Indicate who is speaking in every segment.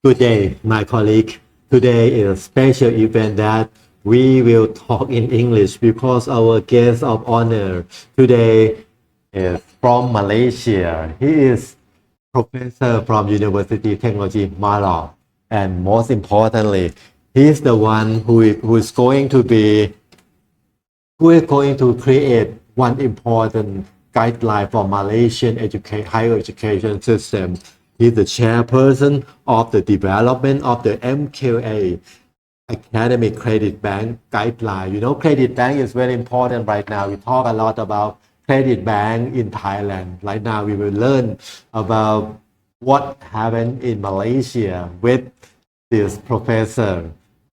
Speaker 1: Good day, my colleague. Today is a special event that we will talk in English because our guest of honor today is from Malaysia. He is professor from University Technology Malaysia, and most importantly, he is the one who is going to create one important guideline for Malaysian higher education system. He's the chairperson of the development of the MQA Academic Credit Bank Guideline. You know, credit bank is very important right now. We talk a lot about credit bank in Thailand. Right now, we will learn about what happened in Malaysia with this professor.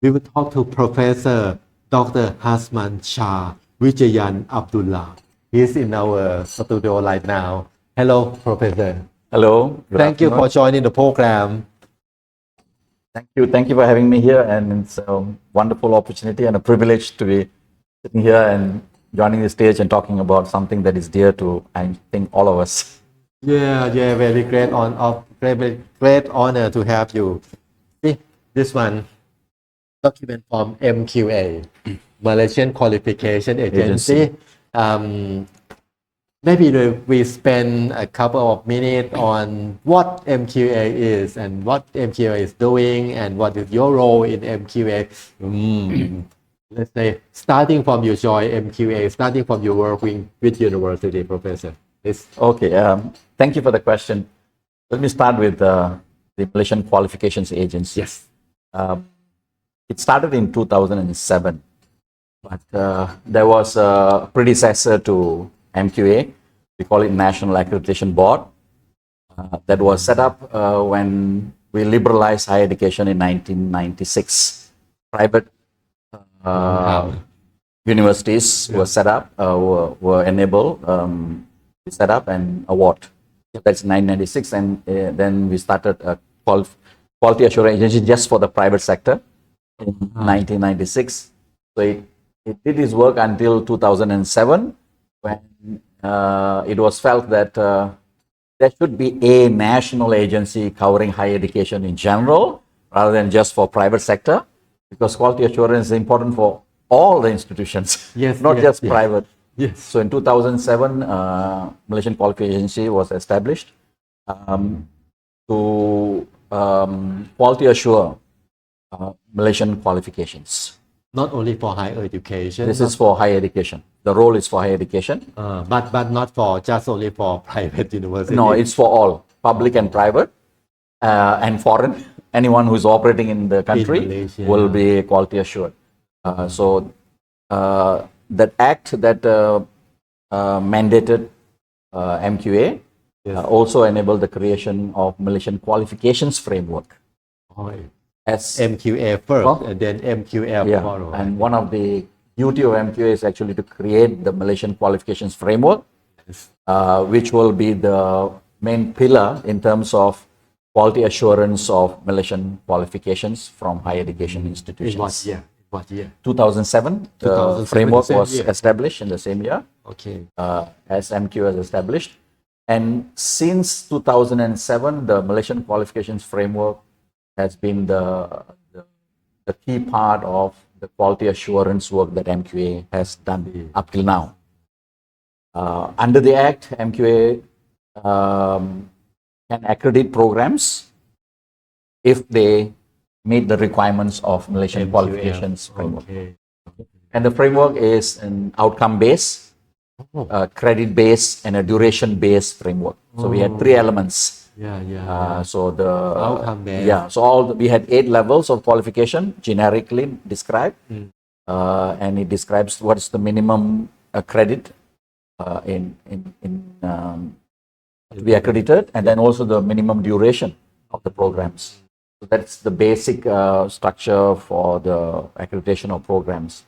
Speaker 1: We will talk to Professor Dr. Hazman Shah, Vijayan Abdullah. He's in our studio right now. Hello, Professor.
Speaker 2: Hello.
Speaker 1: Thank you for joining the program.
Speaker 2: Thank you for having me here, and it's a wonderful opportunity and a privilege to be sitting here and joining the stage and talking about something that is dear to, I think, all of us.
Speaker 1: Yeah, very great honor to have you. See, this one, document from MQA, Malaysian Qualification Agency. Maybe we spend a couple of minutes on what MQA is and what MQA is doing and what is your role in MQA. Let's say, starting from your join MQA, starting from your working with university, Professor.
Speaker 2: Okay, thank you for the question. Let me start with the Malaysian Qualifications Agency.
Speaker 1: Yes.
Speaker 2: It started in 2007, but there was a predecessor to MQA. We call it National Accreditation Board. That was set up when we liberalized higher education in 1996. Private universities were set up, were enabled, set up and award. That's 1996, and then we started a quality assurance agency just for the private sector in 1996. So it did its work until 2007, when it was felt that there should be a national agency covering higher education in general, rather than just for private sector, because quality assurance is important for all the institutions, not just private.
Speaker 1: Yes.
Speaker 2: So in 2007, Malaysian Qualification Agency was established to quality assure Malaysian qualifications.
Speaker 1: Not only for higher education.
Speaker 2: This is for higher education. The role is for higher education.
Speaker 1: But not for just only for private university.
Speaker 2: No, it's for all, public and private, and foreign. Anyone who is operating in the country will be quality assured. So that act that mandated MQA also enabled the creation of Malaysian Qualifications Framework.
Speaker 1: As MQA first, and then MQL follow.
Speaker 2: And one of the duty of MQA is actually to create the Malaysian Qualifications Framework, which will be the main pillar in terms of quality assurance of Malaysian qualifications from higher education institutions.
Speaker 1: What year?
Speaker 2: 2007. The framework was established in the same year.
Speaker 1: Okay.
Speaker 2: As MQ was established. And since 2007, the Malaysian Qualifications Framework has been the key part of the quality assurance work that MQA has done up till now. Under the Act, MQA can accredit programs if they meet the requirements of Malaysian Qualifications Framework. And the framework is an outcome-based, credit-based, and a duration-based framework. So we had three elements. So the
Speaker 1: outcome-based.
Speaker 2: So we had 8 levels of qualification generically described, and it describes what is the minimum credit to be accredited, and then also the minimum duration of the programs. So that's the basic structure for the accreditation of programs.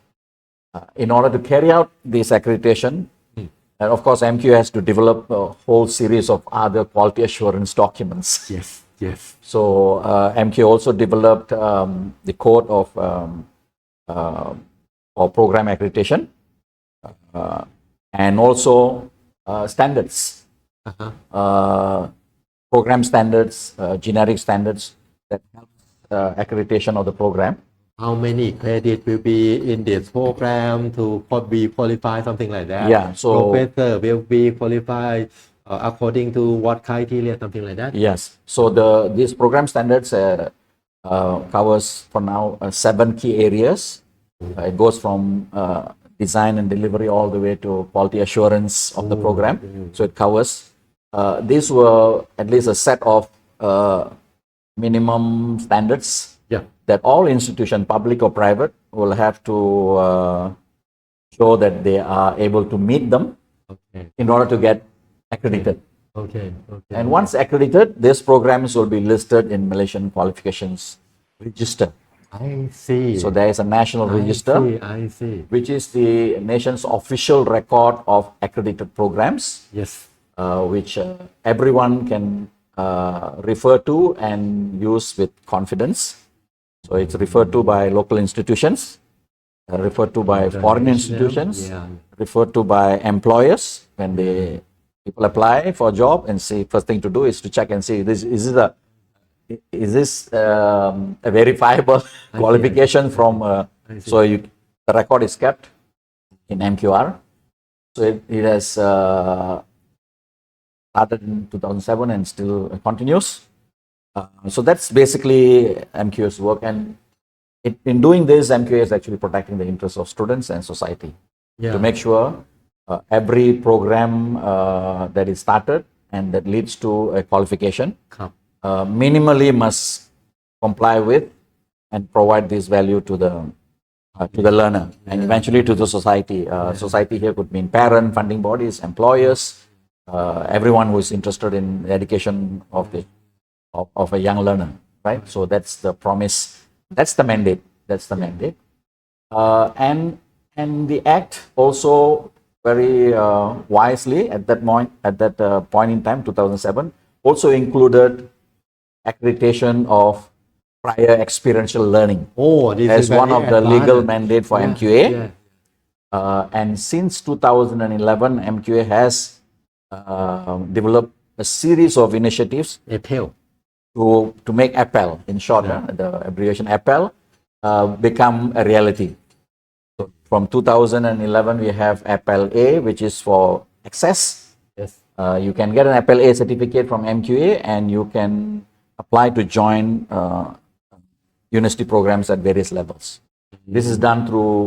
Speaker 2: In order to carry out this accreditation, and of course, MQ has to develop a whole series of other quality assurance documents.
Speaker 1: Yes.
Speaker 2: So MQ also developed the code of for program accreditation, and also standards, program standards, generic standards that helps accreditation of the program.
Speaker 1: How many credit will be in this program to be qualified, something like that?
Speaker 2: Yeah, so-
Speaker 1: Professor will be qualified according to what criteria, something like that?
Speaker 2: Yes. So these program standards covers for now 7 key areas. It goes from design and delivery all the way to quality assurance of the program. So it covers. These were at least a set of minimum standards
Speaker 1: Yeah.
Speaker 2: that all institutions, public or private, will have to show that they are able to meet them
Speaker 1: Okay.
Speaker 2: in order to get accredited.
Speaker 1: Okay. Okay.
Speaker 2: And once accredited, these programs will be listed in Malaysian Qualifications Register.
Speaker 1: I see.
Speaker 2: So there is a national register,
Speaker 1: I see.
Speaker 2: which is the nation's official record of accredited programs,
Speaker 1: Yes.
Speaker 2: which everyone can refer to and use with confidence. So it's referred to by local institutions, referred to by foreign institutions,
Speaker 1: Yeah.
Speaker 2: referred to by employers when people apply for a job and see, first thing to do is to check and see is this a verifiable qualification from
Speaker 1: see.
Speaker 2: so the record is kept in MQR. So it has started in 2007 and still continues. So that's basically MQA's work, and in doing this, MQA is actually protecting the interests of students and society
Speaker 1: Yeah.
Speaker 2: to make sure every program that is started and that leads to a qualification
Speaker 1: ครับ
Speaker 2: minimally must comply with and provide this value to the learner and eventually to the society. Society here could mean parent, funding bodies, employers, everyone who is interested in the education of a young learner, right? So that's the promise. That's the mandate. That's the mandate. And the Act also very wisely at that point in time, 2007, also included accreditation of prior experiential learning
Speaker 1: Oh, this
Speaker 2: as
Speaker 1: is very
Speaker 2: one of the legal
Speaker 1: advanced.
Speaker 2: mandate for
Speaker 1: Yeah,
Speaker 2: MQA.
Speaker 1: yeah.
Speaker 2: And since 2011, MQA has developed a series of initiatives
Speaker 1: Appeal.
Speaker 2: to make APEL, in short, the abbreviation APEL, become a reality. So from 2011, we have APEL A, which is for access.
Speaker 1: Yes.
Speaker 2: You can get an APEL A certificate from MQA, and you can apply to join university programs at various levels. This is done through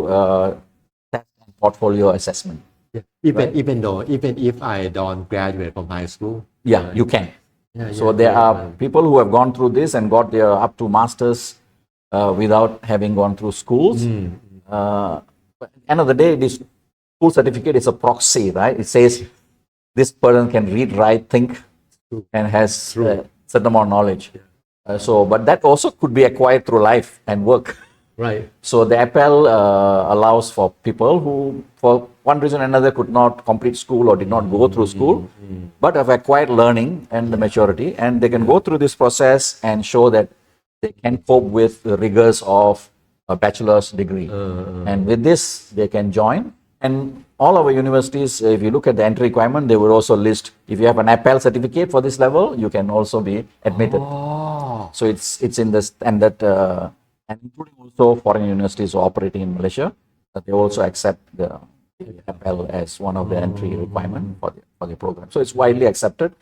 Speaker 2: test and portfolio assessment.
Speaker 1: Yeah. Even if I don't graduate from high school.
Speaker 2: Yeah, you can.
Speaker 1: Yeah,
Speaker 2: So
Speaker 1: yeah,
Speaker 2: there
Speaker 1: yeah,
Speaker 2: are
Speaker 1: yeah.
Speaker 2: people who have gone through this and got their up to masters without having gone through schools. But at the end of the day, this school certificate is a proxy, right? It says this person can read, write, think, and has certain amount of knowledge. But that also could be acquired through life and work.
Speaker 1: Right.
Speaker 2: So the APEL allows for people who, for one reason or another, could not complete school or did not go through school, but have acquired learning and the maturity, and they can go through this process and show that they can cope with the rigors of a bachelor's degree. And with this, they can join. And all our universities, if you look at the entry requirement, they will also list, if you have an APEL certificate for this level, you can also be admitted.
Speaker 1: Oh.
Speaker 2: So it's in the standard, and including also foreign universities operating in Malaysia, that they also accept the APEL as one of the entry requirement for the program. So it's widely accepted.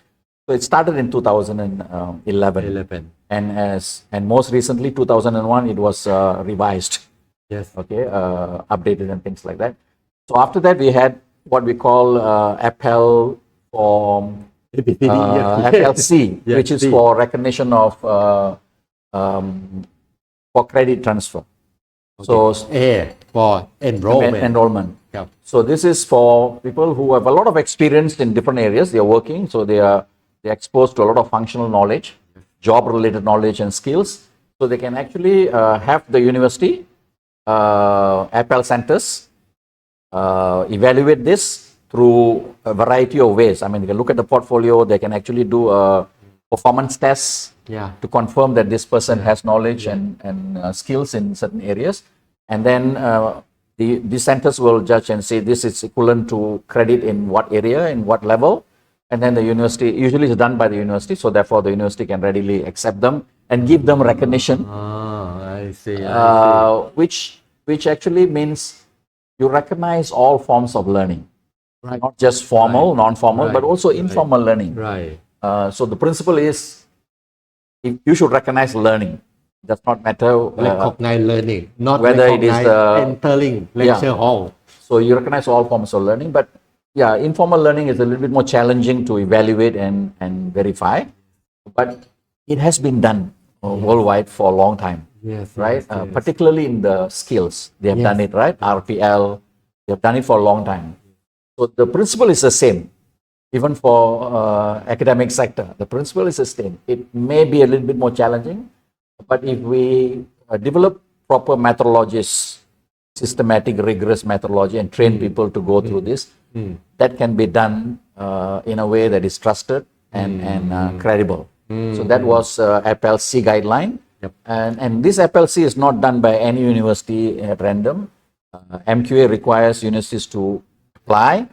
Speaker 2: So it started in 2011.
Speaker 1: 11.
Speaker 2: And most recently, 2001, it was revised,
Speaker 1: Yes.
Speaker 2: okay, updated and things like that. So after that, we had what we call APEL for
Speaker 1: ABCD, yeah.
Speaker 2: FLC,
Speaker 1: Yeah,
Speaker 2: which is
Speaker 1: C.
Speaker 2: for recognition of for credit transfer. So
Speaker 1: A for enrollment.
Speaker 2: enrollment.
Speaker 1: Yeah.
Speaker 2: So this is for people who have a lot of experience in different areas. They are working, so they're exposed to a lot of functional knowledge, job-related knowledge and skills. So they can actually have the university APEL centers evaluate this through a variety of ways. I mean, they can look at the portfolio. They can actually do a performance tests
Speaker 1: Yeah.
Speaker 2: to confirm that this person has knowledge and skills in certain areas. And then the centers will judge and say this is equivalent to credit in what area, in what level. And then the university, usually it's done by the university, so therefore the university can readily accept them and give them recognition,
Speaker 1: I see.
Speaker 2: which actually means you recognize all forms of learning,
Speaker 1: Right.
Speaker 2: not just formal, non-formal,
Speaker 1: Right.
Speaker 2: but also
Speaker 1: Right.
Speaker 2: informal learning.
Speaker 1: Right.
Speaker 2: So the principle is you should recognize learning. Does not matter
Speaker 1: Recognize learning, not
Speaker 2: whether it is
Speaker 1: recognize entering lecture hall.
Speaker 2: So you recognize all forms of learning, but yeah, informal learning is a little bit more challenging to evaluate and verify, but it has been done worldwide for a long time,
Speaker 1: Yes.
Speaker 2: right?
Speaker 1: Yes.
Speaker 2: Particularly in the skills, they have
Speaker 1: Yes.
Speaker 2: done it, right? RPL, they have done it for a long time. So the principle is the same, even for academic sector. The principle is the same. It may be a little bit more challenging, but if we develop proper methodologies, systematic, rigorous methodology, and train people to go through this, that can be done in a way that is trusted and credible. So that was FLC guideline.
Speaker 1: Yep.
Speaker 2: And this FLC is not done by any university at random. MQA requires universities to apply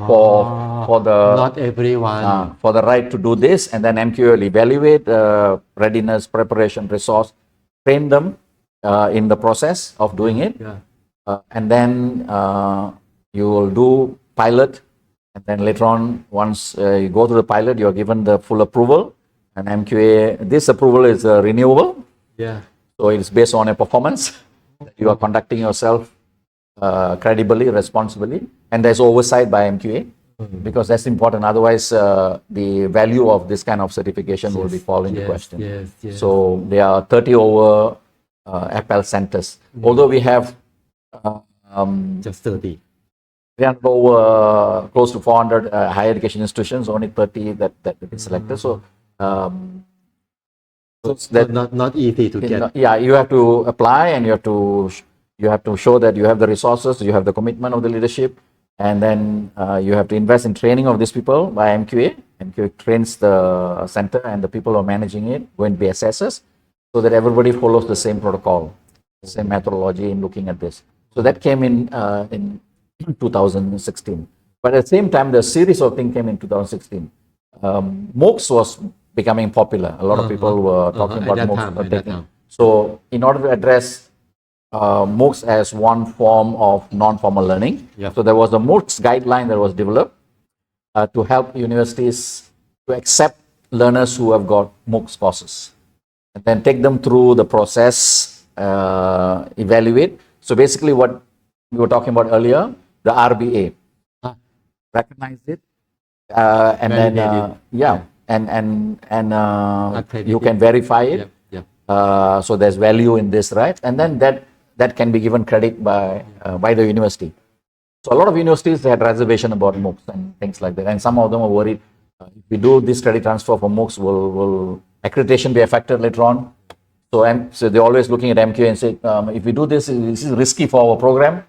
Speaker 2: for the
Speaker 1: Not everyone.
Speaker 2: for the right to do this, and then MQA will evaluate readiness, preparation, resource, train them in the process of doing it, and then you will do pilot, and then later on, once you go through the pilot, you are given the full approval, and MQA, this approval is renewable,
Speaker 1: Yeah.
Speaker 2: so it is based on a performance. You are conducting yourself credibly, responsibly, and there's oversight by MQA because that's important. Otherwise, the value of this kind of certification will be fall into question.
Speaker 1: Yes.
Speaker 2: So there are 30 over FL centers. Although we have
Speaker 1: Just 30.
Speaker 2: 300 over close to 400 higher education institutions, only 30 that will be selected. So
Speaker 1: So not easy to get.
Speaker 2: yeah, you have to apply and you have to show that you have the resources, you have the commitment of the leadership, and then you have to invest in training of these people by MQA. MQA trains the center and the people who are managing it going to be assessors, so that everybody follows the same protocol, same methodology in looking at this. So that came in 2016. But at the same time, the series of things came in 2016. MOOCs was becoming popular. A lot of people were talking about MOOCs. So in order to address MOOCs as one form of non-formal learning, so there was a MOOCs guideline that was developed to help universities to accept learners who have got MOOCs courses and then take them through the process, evaluate. So basically what we were talking about earlier, the RBA, recognize it, and then you can verify it. So there's value in this, right? And then that can be given credit by the university. So a lot of universities had reservation about MOOCs and things like that, and some of them are worried if we do this credit transfer for MOOCs, will accreditation be affected later on? So they're always looking at MQA and say, if we do this is risky for our program.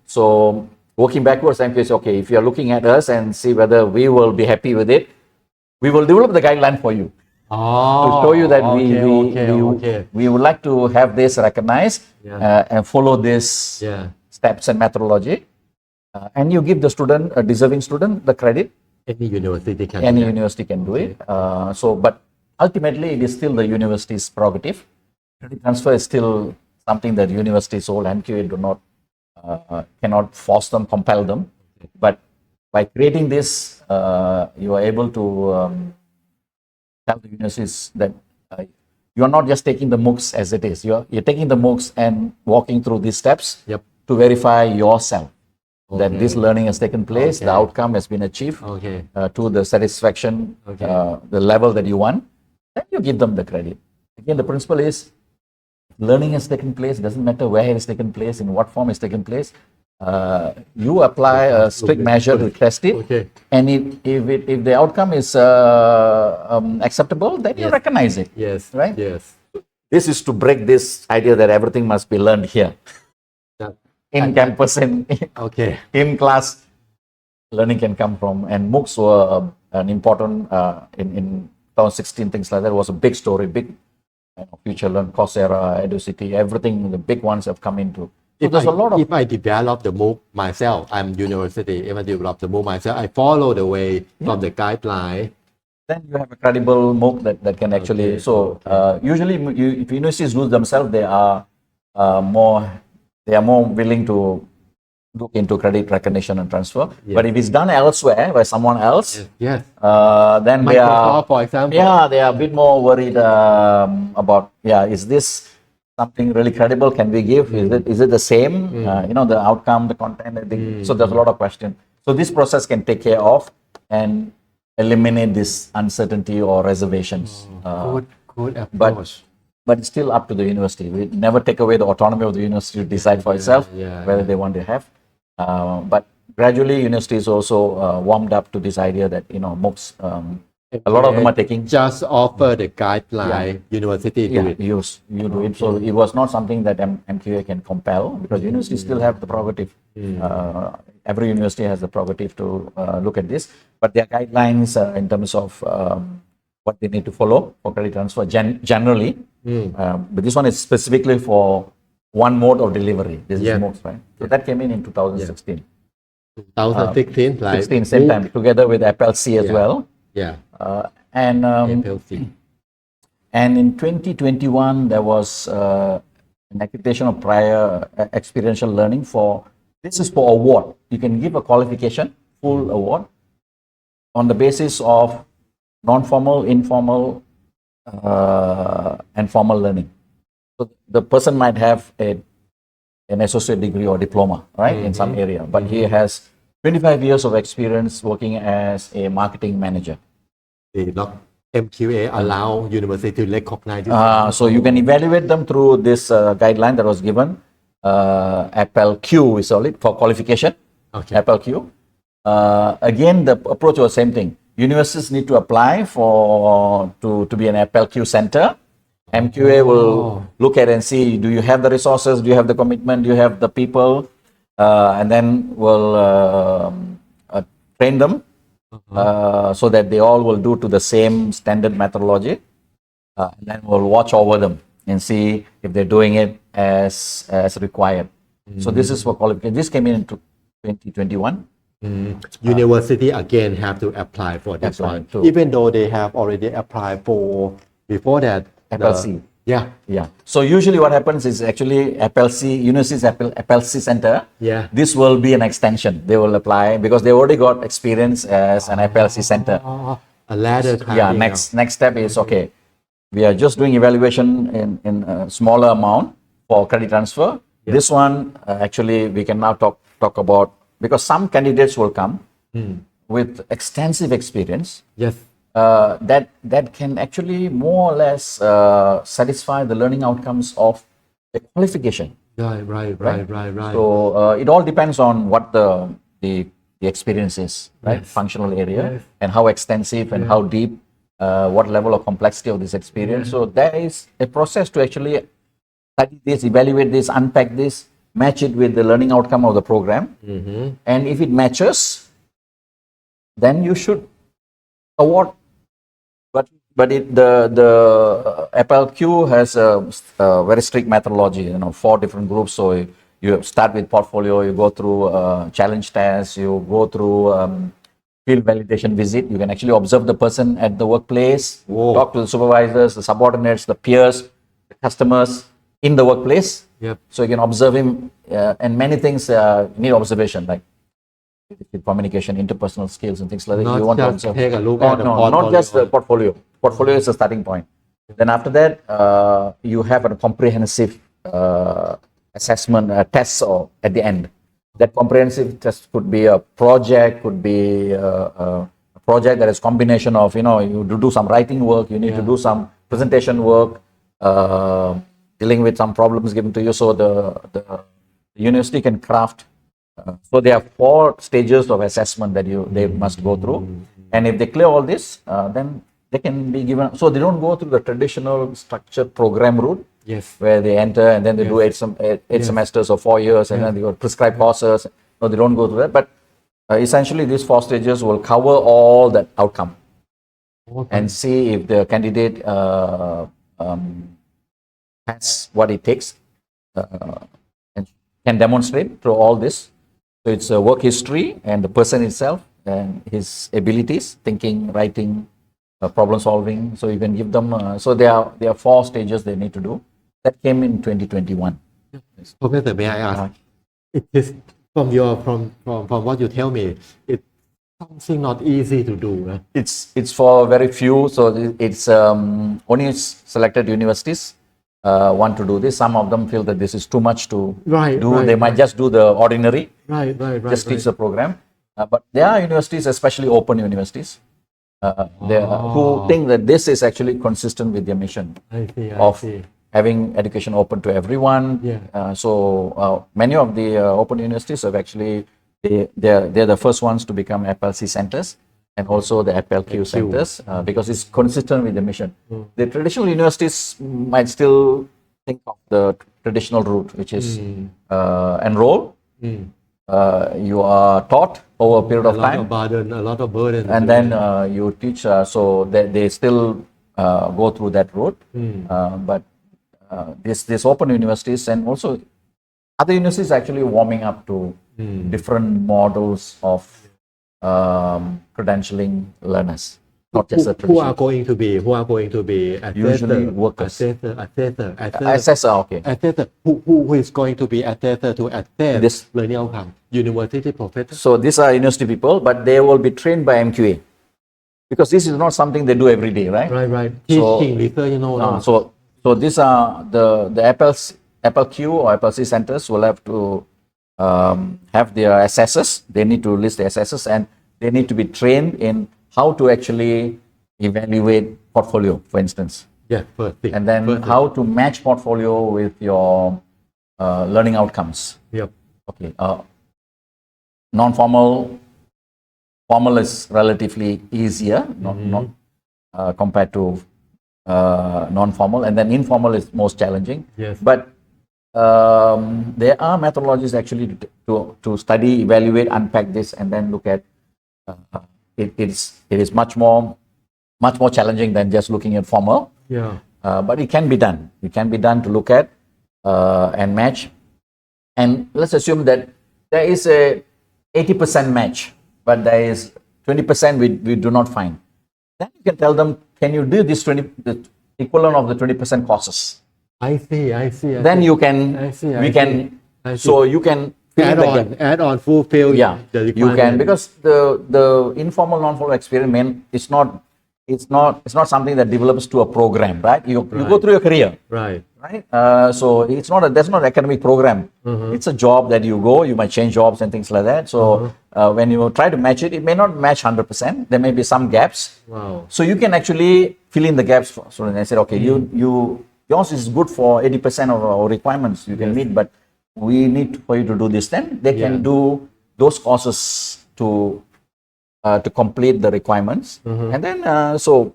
Speaker 2: So working backwards, MQA says, okay, if you're looking at us and see whether we will be happy with it, we will develop the guideline for you. To show you that we would like to have this recognized and follow this steps and methodology. And you give the student, a deserving student, the credit.
Speaker 1: Any university can.
Speaker 2: Any university can do it. But ultimately, it is still the university's prerogative. Credit transfer is still something that universities hold. MQA do not cannot force them, compel them. But by creating this, you are able to tell the universities that you are not just taking the MOOCs as it is. You're taking the MOOCs and walking through these steps to verify yourself that this learning has taken place, the outcome has been achieved to the satisfaction, the level that you want. Then you give them the credit. Again, the principle is learning has taken place. It doesn't matter where it has taken place, in what form it's taken place. You apply a strict measure to test it, and if the outcome is acceptable, then you recognize it. Right? This is to break this idea that everything must be learned here, in campus and in class. Learning can come from, and MOOCs were an important in 2016, things like that. It was a big story, big Future Learn, Coursera, EduCity, everything. The big ones have come into.
Speaker 1: If I develop the MOOC myself, I'm university. If I develop the MOOC myself, I follow the way from the guideline.
Speaker 2: then you have a credible MOOC that can actually. Usually, if universities do themselves, they are more willing to look into credit recognition and transfer. But if it's done elsewhere by someone else,
Speaker 1: Yes.
Speaker 2: then they are,
Speaker 1: Microsoft, for example.
Speaker 2: they are a bit more worried about, is this something really credible? Can we give? Is it the same? The outcome, the content, everything. So there's a lot of questions. So this process can take care of and eliminate this uncertainty or reservations.
Speaker 1: Good approach.
Speaker 2: But it's still up to the university. We never take away the autonomy of the university to decide for itself whether they want to have. But gradually, universities also warmed up to this idea that MOOCs, a lot of them are taking.
Speaker 1: Just offer the guideline, university do it.
Speaker 2: You do it. So it was not something that MQA can compel because universities still have the prerogative. Every university has the prerogative to look at this. But their guidelines in terms of what they need to follow for credit transfer generally. But this one is specifically for one mode of delivery. This is MOOCs, right? So that came in 2016.
Speaker 1: 2016, like
Speaker 2: 16, same time, together with FLC as well.
Speaker 1: Yeah.
Speaker 2: And
Speaker 1: FLC.
Speaker 2: And in 2021, there was an accreditation of prior experiential learning for, this is for award. You can give a qualification, full award, on the basis of non-formal, informal, and formal learning. So the person might have an associate degree or diploma, right, in some area, but he has 25 years of experience working as a marketing manager.
Speaker 1: MQA allow university to recognize this.
Speaker 2: So you can evaluate them through this guideline that was given, APLQ, we call it, for qualification, APLQ. Again, the approach was same thing. Universities need to apply to be an APLQ center. MQA will look at and see, do you have the resources, do you have the commitment, do you have the people, and then will train them so that they all will do to the same standard methodology, and then we'll watch over them and see if they're doing it as required. So this is for qualification. This came in 2021.
Speaker 1: University again have to apply for this one, even though they have already applied for before that.
Speaker 2: FLC.
Speaker 1: Yeah.
Speaker 2: So usually what happens is actually FLC, universities FLC center.
Speaker 1: Yeah.
Speaker 2: This will be an extension. They will apply because they already got experience as an FLC center.
Speaker 1: A ladder kind.
Speaker 2: Yeah. Next step is okay. We are just doing evaluation in a smaller amount for credit transfer. Yeah. This one actually we can now talk about, because some candidates will come with extensive experience.
Speaker 1: Yes.
Speaker 2: That can actually more or less satisfy the learning outcomes of the qualification.
Speaker 1: Right.
Speaker 2: So it all depends on what the experience is, right?
Speaker 1: Yes.
Speaker 2: Functional area,
Speaker 1: Yes.
Speaker 2: and how extensive and how deep, what level of complexity of this experience. So there is a process to actually study this, evaluate this, unpack this, match it with the learning outcome of the program. And if it matches, then you should award. But the FLQ has a very strict methodology, 4 different groups. So you start with portfolio, you go through challenge tests, you go through field validation visit. You can actually observe the person at the workplace, talk to the supervisors, the subordinates, the peers, the customers in the workplace.
Speaker 1: Yep.
Speaker 2: So you can observe him, and many things need observation, like communication, interpersonal skills, and things like that.
Speaker 1: Not
Speaker 2: You want to
Speaker 1: just
Speaker 2: observe.
Speaker 1: take a look at the portfolio.
Speaker 2: Not just the portfolio. Portfolio is the starting point. Then after that, you have a comprehensive assessment test at the end. That comprehensive test could be a project, could be a project that is combination of, you do some writing work, you need to do some presentation work, dealing with some problems given to you. So the university can craft. So there are 4 stages of assessment that they must go through, and if they clear all this, then they can be given. So they don't go through the traditional structured program route, where they enter and then they do 8 semesters or 4 years, and then they go prescribed courses. No, they don't go through that. But essentially, these 4 stages will cover all that outcome, and see if the candidate has what it takes and can demonstrate through all this. So it's a work history and the person itself and his abilities, thinking, writing, problem solving. So you can give them. So there are 4 stages they need to do. That came in 2021.
Speaker 1: Professor, may I ask? It is from what you tell me, it's something not easy to do.
Speaker 2: It's for very few. So it's only selected universities want to do this. Some of them feel that this is too much to do. They might just do the ordinary.
Speaker 1: Right.
Speaker 2: Just teach the program. But there are universities, especially open universities, who think that this is actually consistent with their mission
Speaker 1: I see.
Speaker 2: having education open to everyone.
Speaker 1: Yeah.
Speaker 2: So many of the open universities have actually, they're the first ones to become FLC centers and also the FLQ centers because it's consistent with the mission. The traditional universities might still think of the traditional route, which is enroll. You are taught over a period of time.
Speaker 1: A lot of burden.
Speaker 2: And then you teach, so they still go through that route. But this open universities and also other universities actually warming up to different models of credentialing learners, not just the
Speaker 1: who are
Speaker 2: traditional.
Speaker 1: going to be
Speaker 2: Usually workers.
Speaker 1: Assessor.
Speaker 2: Okay.
Speaker 1: Assessor. Who is going to be assessor to assess
Speaker 2: This-
Speaker 1: learning outcome? University professor.
Speaker 2: So these are university people, but they will be trained by MQA because this is not something they do every day, right?
Speaker 1: Right.
Speaker 2: So-
Speaker 1: Teaching research,
Speaker 2: So these are the FLQ or FLC centers will have to have their assessors. They need to list the assessors and they need to be trained in how to actually evaluate portfolio, for instance,
Speaker 1: Yeah, first thing.
Speaker 2: and then
Speaker 1: First
Speaker 2: how to match portfolio with your learning outcomes.
Speaker 1: thing. Yep.
Speaker 2: Okay. Non-formal, formal is relatively easier, not compared to non-formal, and then informal is most challenging.
Speaker 1: Yes.
Speaker 2: But there are methodologies actually to study, evaluate, unpack this, and then look at. It is much more challenging than just looking at formal.
Speaker 1: Yeah.
Speaker 2: But it can be done. It can be done to look at and match. And let's assume that there is a 80% match, but there is 20% we do not find. Then you can tell them, can you do this the equivalent of the 20% courses?
Speaker 1: I see.
Speaker 2: Then you can,
Speaker 1: I see.
Speaker 2: so you can fill in the gap.
Speaker 1: Add on, fulfill
Speaker 2: Yeah,
Speaker 1: the
Speaker 2: you
Speaker 1: requirement.
Speaker 2: can, because the informal, non-formal experience it's not something that develops to a program, right? You go through your career,
Speaker 1: Right.
Speaker 2: right? So it's that's not an academic program. It's a job that you go. You might change jobs and things like that. So when you try to match it, it may not match 100%. There may be some gaps.
Speaker 1: Wow.
Speaker 2: So you can actually fill in the gaps. So then I said, okay, yours is good for 80% of our requirements. You can meet, but we need for you to do this. Then they can do those courses to complete the requirements, and then so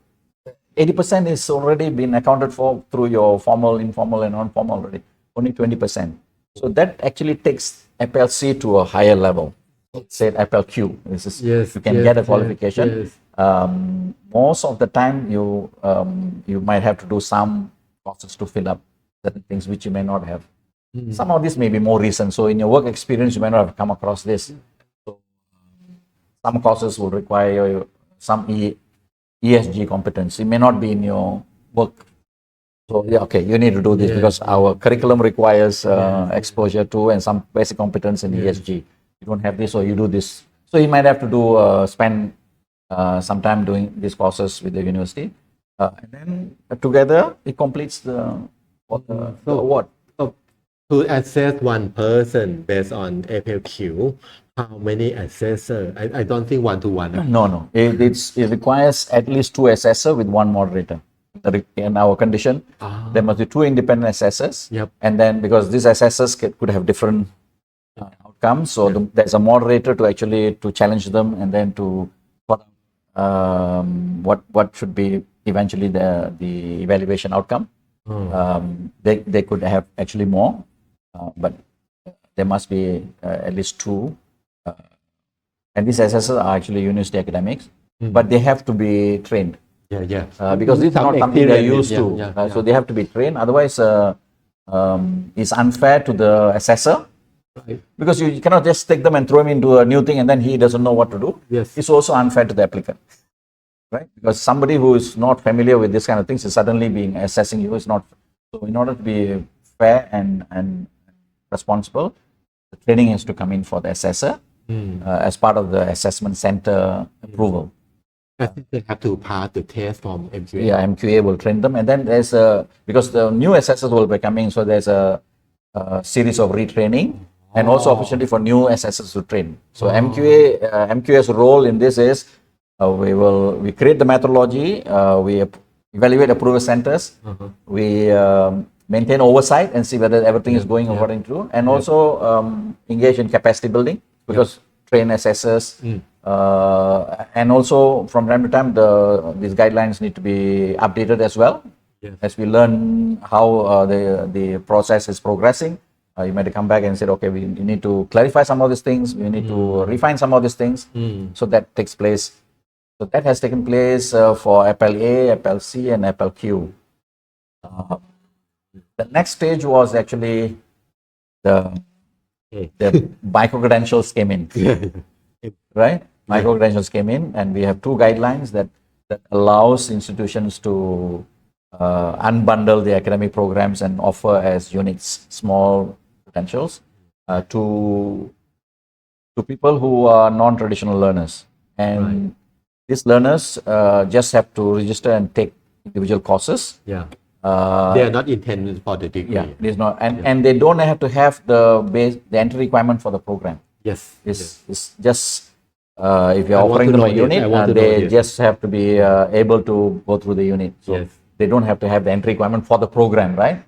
Speaker 2: 80% is already been accounted for through your formal, informal, and non-formal already. Only 20%. So that actually takes FLC to a higher level. Say FLQ. This is you can get a qualification. Most of the time, you might have to do some courses to fill up certain things which you may not have. Some of this may be more recent. So in your work experience, you may not have come across this. So some courses will require some ESG competence. It may not be in your work. So you need to do this because our curriculum requires exposure to and some basic competence in ESG. You don't have this, or you do this. So you might have to do spend some time doing these courses with the university, and then together it completes the award.
Speaker 1: To assess one person based on FLQ, how many assessors? I don't think one-to-one.
Speaker 2: No. It requires at least 2 assessors with 1 moderator. In our condition, there must be 2 independent assessors.
Speaker 1: Yep.
Speaker 2: And then because these assessors could have different outcomes, so there's a moderator to actually to challenge them, and then to what should be eventually the evaluation outcome. They could have actually more, but there must be at least 2. And these assessors are actually university academics, but they have to be trained. Because this is not something they're used to. So they have to be trained. Otherwise, it's unfair to the assessor.
Speaker 1: Right.
Speaker 2: Because you cannot just take them and throw him into a new thing and then he doesn't know what to do.
Speaker 1: Yes.
Speaker 2: It's also unfair to the applicant. right? Because somebody who is not familiar with this kind of things is suddenly being assessing you is not. So in order to be fair and responsible, the training has to come in for the assessor as part of the assessment center approval.
Speaker 1: I think they have to pass the test from MQA.
Speaker 2: Yeah, MQA will train them, and then there's because the new assessors will be coming, so there's a series of retraining and also opportunity for new assessors to train. So MQA's role in this is we create the methodology, we evaluate approval centers, we maintain oversight and see whether everything is going according to, and also engage in capacity building because train assessors. And also from time to time these guidelines need to be updated as well as we learn how the process is progressing. You might come back and say, okay, we need to clarify some of these things, we need to refine some of these things. So that takes place. So that has taken place for FLA, FLC and FLQ. The next stage was actually the micro-credentials came in, right? Micro-credentials came in, and we have two guidelines that allows institutions to unbundle the academic programs and offer as units, small credentials, to people who are non-traditional learners. And these learners just have to register and take individual courses.
Speaker 1: They are not intended for the degree.
Speaker 2: Yeah, it is not, and they don't have to have the entry requirement for the program. It's just if you're offering them a unit, they just have to be able to go through the unit. So they don't have to have the entry requirement for the program, right?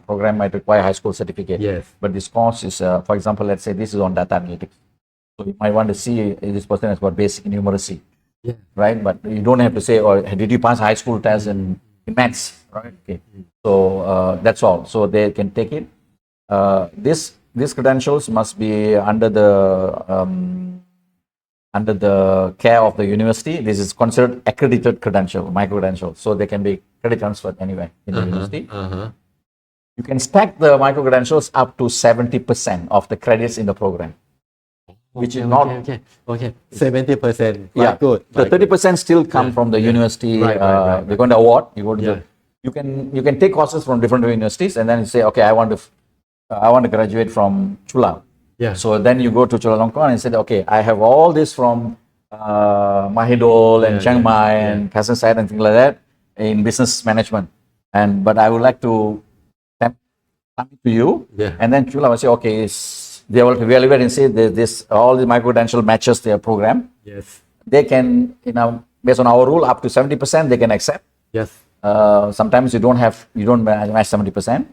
Speaker 2: Program might require high school certificate. But this course is, for example, let's say this is on data analytics. So you might want to see if this person has got basic numeracy, right? But you don't have to say, or did you pass high school test in maths, right? Okay. So that's all. So they can take it. These credentials must be under the care of the university. This is considered accredited credential, micro-credential. So they can be credit transferred anywhere in the university. You can stack the micro-credentials up to 70% of the credits in the program, which is not...
Speaker 1: Okay. 70%.
Speaker 2: Yeah,
Speaker 1: good.
Speaker 2: The 30% still come from the university. They're going to award. You go to you can take courses from different universities and then you say, okay, I want to graduate from Chula. So then you go to Chulalongkorn and say, okay, I have all this from Mahidol and Chiang Mai and Kasan Side and things like that in business management. But I would like to come to you. And then Chula will say, okay, they will evaluate and say this all the micro-credential matches their program. They can, based on our rule, up to 70% they can accept. Sometimes you don't match 70%.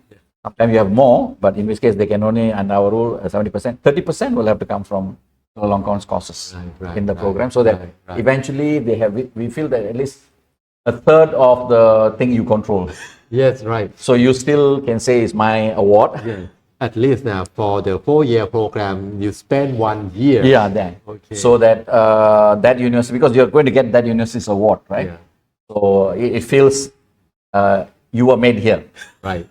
Speaker 2: Sometimes you have more, but in which case they can only, under our rule, 70%. 30% will have to come from Chulalongkorn's courses in the program, so that eventually we feel that at least a third of the thing you control. So you still can say it's my award.
Speaker 1: At least now for the 4-year program, you spend 1 year.
Speaker 2: So that that university, because you're going to get that university's award, right? So it feels you were made here. Right.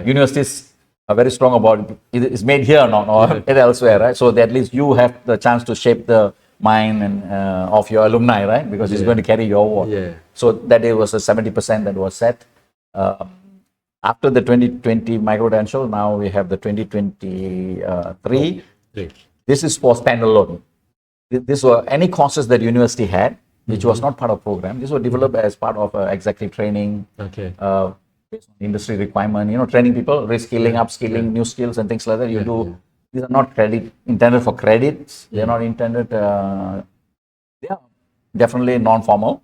Speaker 2: Universities are very strong about it's made here, not elsewhere, right? So that at least you have the chance to shape the mind and of your alumni, right? Because it's going to carry your award. So that it was a 70% that was set. After the 2020 micro-credential, now we have the 2023. This is for standalone. These were any courses that university had, which was not part of program. These were developed as part of executive training, based on industry requirement, training people, reskilling, upskilling, new skills and things like that. These are not intended for credits. They're not intended, they are definitely non-formal.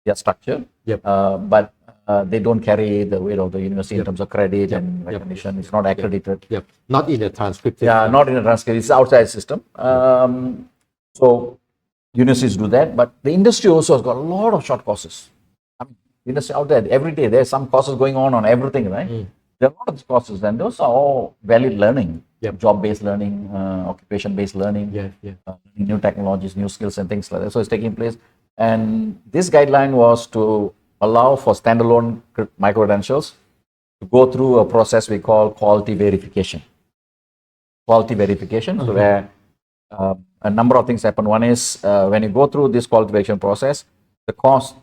Speaker 2: They are structured, but they don't carry the weight of the university in terms of credit and recognition. It's not accredited.
Speaker 1: Not in the transcript.
Speaker 2: Not in the transcript. It's outside system. So universities do that, but the industry also has got a lot of short courses. Industry out there, every day there's some courses going on everything, right? There are a lot of courses, and those are all valid learning, job-based learning, occupation-based learning, new technologies, new skills and things like that. So it's taking place. And this guideline was to allow for standalone micro-credentials to go through a process we call quality verification. Where a number of things happen. One is when you go through this qualification process, the course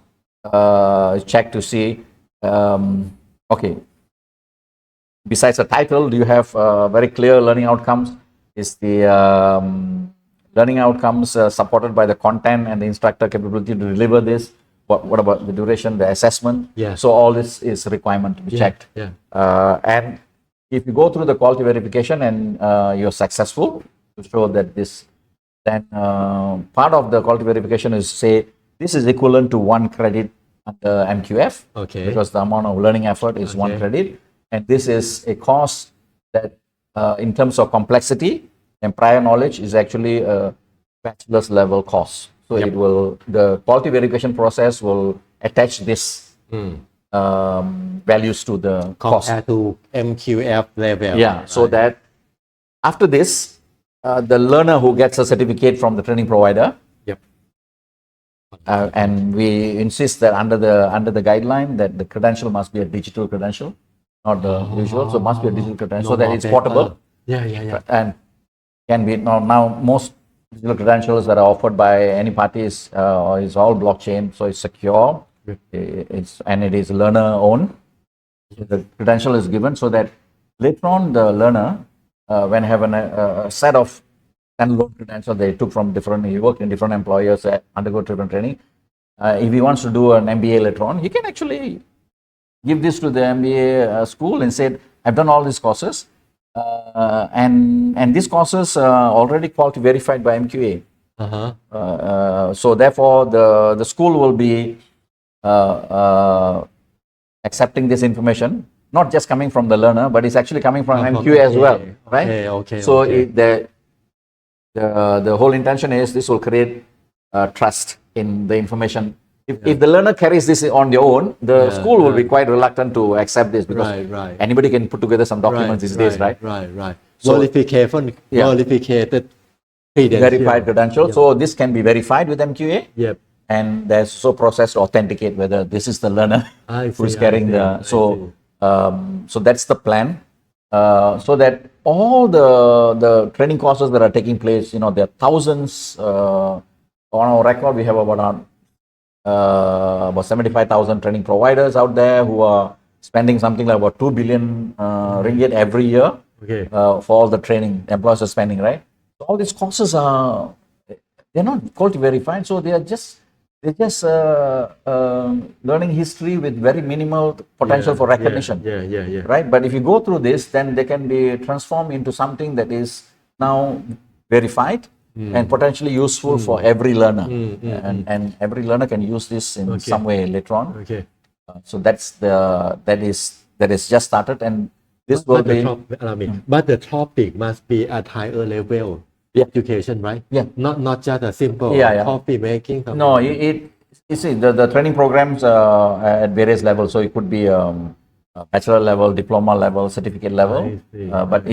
Speaker 2: check to see, okay, besides the title, do you have very clear learning outcomes? Is the learning outcomes supported by the content and the instructor capability to deliver this? What about the duration, the assessment?
Speaker 1: Yeah.
Speaker 2: So all this is requirement to be checked.
Speaker 1: Yeah.
Speaker 2: And if you go through the quality verification and you're successful to show that this, then part of the quality verification is say this is equivalent to 1 credit under MQF.
Speaker 1: Okay.
Speaker 2: Because the amount of learning effort is 1 credit. And this is a course that in terms of complexity and prior knowledge is actually a bachelor's level course. So it will, the quality verification process will attach this values to the course.
Speaker 1: Compared to MQF level.
Speaker 2: Yeah, so that after this, the learner who gets a certificate from the training provider,
Speaker 1: Yep.
Speaker 2: and we insist that under the guideline that the credential must be a digital credential, not the usual. So it must be a digital credential so that it's portable.
Speaker 1: Yeah.
Speaker 2: And can be now most digital credentials that are offered by any parties is all blockchain, so it's secure. And it is learner owned. So the credential is given so that later on the learner, when have a set of standalone credentials they took from different, he worked in different employers, undergo different training. If he wants to do an MBA later on, he can actually give this to the MBA school and say, I've done all these courses. And these courses are already quality verified by MQA. So therefore, the school will be accepting this information, not just coming from the learner, but it's actually coming from MQA as well, right? So the whole intention is this will create trust in the information. If the learner carries this on their own, the school will be quite reluctant to accept this because anybody can put together some documents these days, right? So
Speaker 1: Verificated
Speaker 2: verified credential. So this can be verified with MQA.
Speaker 1: Yep.
Speaker 2: And there's so process to authenticate whether this is the learner who's carrying the. So that's the plan. So that all the training courses that are taking place, there are thousands on our record. We have about 75,000 training providers out there who are spending something like about 2 billion ringgit every year for all the training employers are spending, right? So all these courses they're not quality verified, so they're just learning history with very minimal potential for recognition. Right? But if you go through this, then they can be transformed into something that is now verified and potentially useful for every learner. And every learner can use this in some way later on. So that is just started, and this will be.
Speaker 1: But the topic must be at higher level. Education, right? Not just a simple coffee making.
Speaker 2: No, you see the training programs at various levels. So it could be bachelor level, diploma level, certificate level. But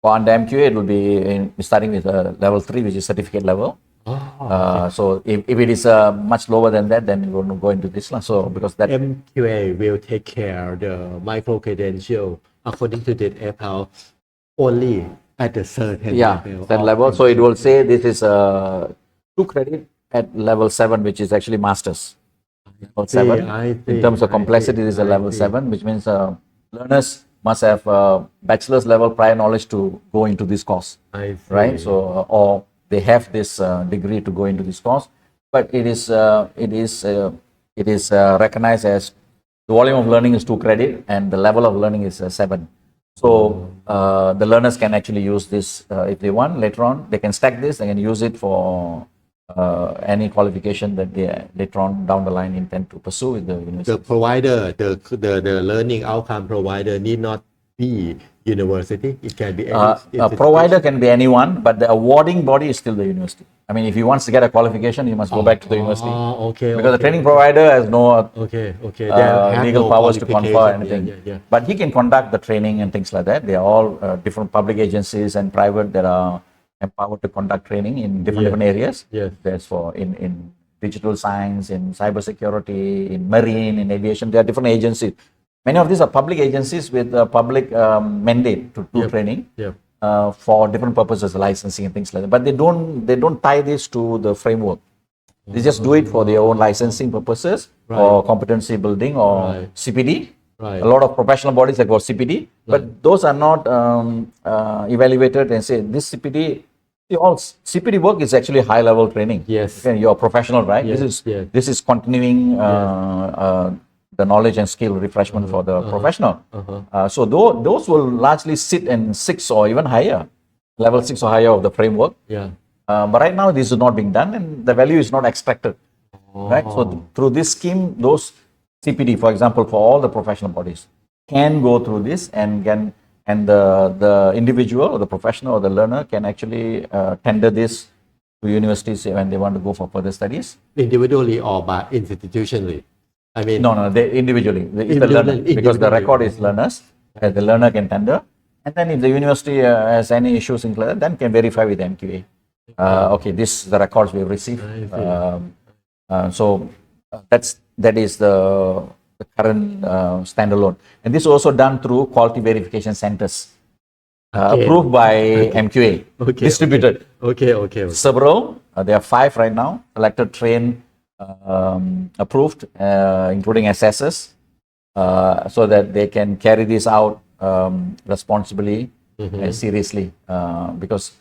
Speaker 2: for under MQA, it will be starting with level 3, which is certificate level. So if it is much lower than that, then we will go into this one. So because that
Speaker 1: MQA will take care the micro credential according to the FL only at a certain
Speaker 2: level. So it will say this is 2 credit at level 7, which is actually masters. Level 7. In terms of complexity, this is a level 7, which means learners must have bachelor's level prior knowledge to go into this course, right? So or they have this degree to go into this course, but it is recognized as the volume of learning is 2 credit and the level of learning is 7. So the learners can actually use this if they want later on. They can stack this. They can use it for any qualification that they later on down the line intend to pursue with the university.
Speaker 1: The provider, the learning outcome provider need not be university. It can be any
Speaker 2: a provider can be anyone, but the awarding body is still the university. I mean, if he wants to get a qualification, he must go back to the university. Because the training provider has no legal powers to confer anything. But he can conduct the training and things like that. They are all different public agencies and private that are empowered to conduct training in different areas. There's for in digital science, in cybersecurity, in marine, in aviation. There are different agencies. Many of these are public agencies with a public mandate to do training for different purposes, licensing and things like that. But they don't tie this to the framework. They just do it for their own licensing purposes or competency building or CPD.
Speaker 1: Right.
Speaker 2: A lot of professional bodies have got CPD, but those are not evaluated and say this CPD. All CPD work is actually high level training.
Speaker 1: Yes.
Speaker 2: Okay, you're a professional, right?
Speaker 1: Yes,
Speaker 2: This is continuing the knowledge and skill refreshment for the professional. So those will largely sit in 6 or even higher, level 6 or higher of the framework.
Speaker 1: Yeah.
Speaker 2: But right now this is not being done and the value is not extracted. Right? So through this scheme, those CPD, for example, for all the professional bodies, can go through this and the individual or the professional or the learner can actually tender this to universities when they want to go for further studies.
Speaker 1: Individually or by institutionally? I mean,
Speaker 2: No, they individually. It's the learner, because the record is learners. The learner can tender, and then if the university has any issues in that, then can verify with MQA. Okay, this the records we have received. So that is the current standalone, and this is also done through quality verification centers approved by MQA, distributed.
Speaker 1: Okay.
Speaker 2: Several, there are 5 right now, selected, trained, approved, including assessors, so that they can carry this out responsibly and seriously, because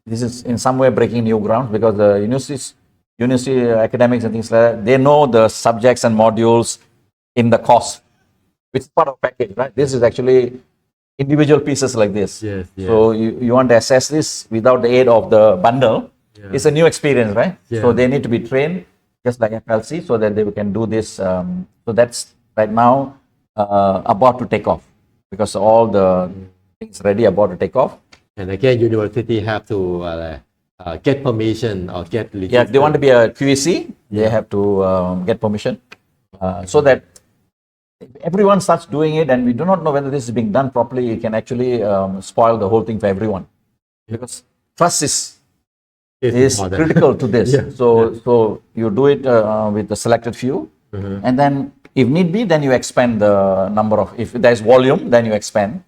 Speaker 2: this is in some way breaking new ground, because the university academics and things like that, they know the subjects and modules in the course, which is part of package, right? This is actually individual pieces like this.
Speaker 1: Yes.
Speaker 2: So you want to assess this without the aid of the bundle. It's a new experience, right? So they need to be trained just like FLC so that they can do this. So that's right now about to take off, because all the things ready about to take off.
Speaker 1: And again, university have to get permission or get
Speaker 2: Yeah, if they want to be a QEC, they have to get permission, so that if everyone starts doing it and we do not know whether this is being done properly, it can actually spoil the whole thing for everyone, because trust is critical to this. So you do it with the selected few, and then if need be, then you expand the number of, if there's volume, then you expand,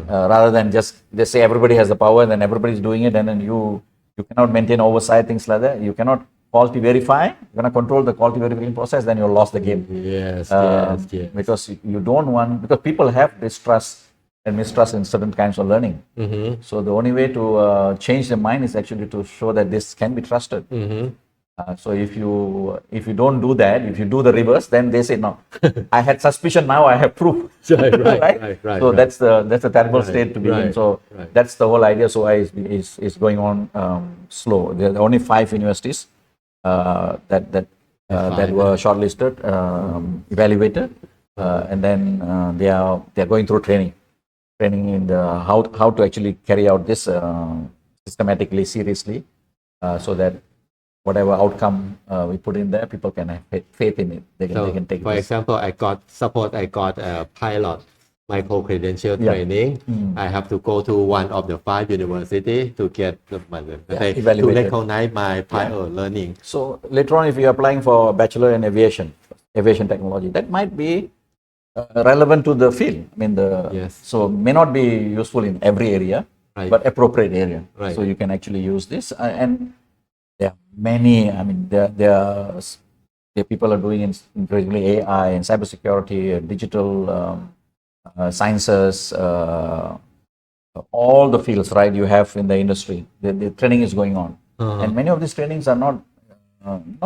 Speaker 2: rather than just they say everybody has the power and then everybody's doing it, and then you cannot maintain oversight, things like that. You cannot quality verify, you're going to control the quality verification process, then you'll lost the game.
Speaker 1: Yes.
Speaker 2: Because you don't want, because people have distrust and mistrust in certain kinds of learning. So the only way to change their mind is actually to show that this can be trusted. So if you don't do that, if you do the reverse, then they say no. I had suspicion, now I have proof.
Speaker 1: Right.
Speaker 2: So that's a terrible state to be in. So that's the whole idea. So is going on slow. There are only 5 universities that were shortlisted, evaluated, and then they are going through training in the how to actually carry out this systematically, seriously, so that whatever outcome we put in there, people can have faith in it. They can take.
Speaker 1: For example, I got a pilot micro-credential training. I have to go to one of the 5 universities to get to recognize my prior learning.
Speaker 2: So later on, if you're applying for a bachelor in aviation technology, that might be relevant to the field. I mean, so may not be useful in every area, but appropriate area. So you can actually use this, and there are many. I mean, there people are doing increasingly AI and cybersecurity, digital sciences, all the fields, right? You have in the industry, the training is going on, and many of these trainings are not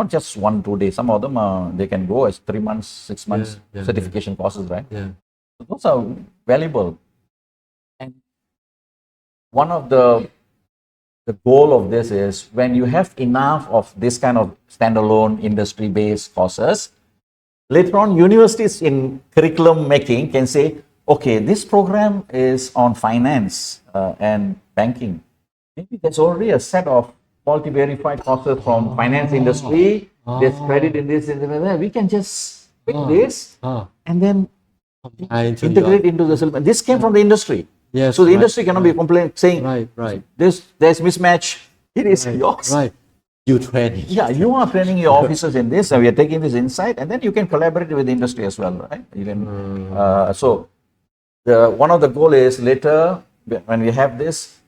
Speaker 2: just 1-2 days. Some of them they can go as 3 months, 6 months certification courses, right? So those are valuable, and one of the goal of this is when you have enough of this kind of standalone industry-based courses, later on universities in curriculum making can say, okay, this program is on finance and banking. Maybe there's already a set of quality verified courses from finance industry. There's credit in this and that. We can just pick this and then integrate into the syllabus. This came from the industry. So the industry cannot be saying, there's mismatch. It is yours.
Speaker 1: You train.
Speaker 2: Yeah, you are training your officers in this, and we are taking this insight, and then you can collaborate with the industry as well, right? You can. So one of the goal is later when we have this,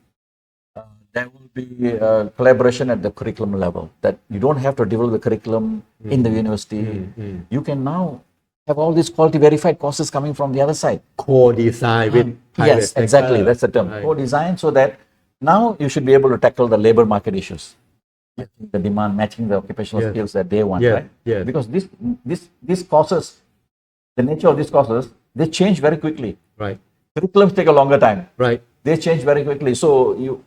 Speaker 2: there will be collaboration at the curriculum level, that you don't have to develop the curriculum in the university. You can now have all these quality verified courses coming from the other side.
Speaker 1: Co-design with private
Speaker 2: Yes, exactly.
Speaker 1: sector.
Speaker 2: That's the term.
Speaker 1: Right.
Speaker 2: Co-design, so that now you should be able to tackle the labor market issues. The demand, matching the occupational
Speaker 1: Yes.
Speaker 2: skills that they want,
Speaker 1: Yes,
Speaker 2: right?
Speaker 1: yes.
Speaker 2: Because these courses, the nature of these courses, they change very quickly.
Speaker 1: Right,
Speaker 2: Curriculums take a longer time.
Speaker 1: right.
Speaker 2: They change very quickly. So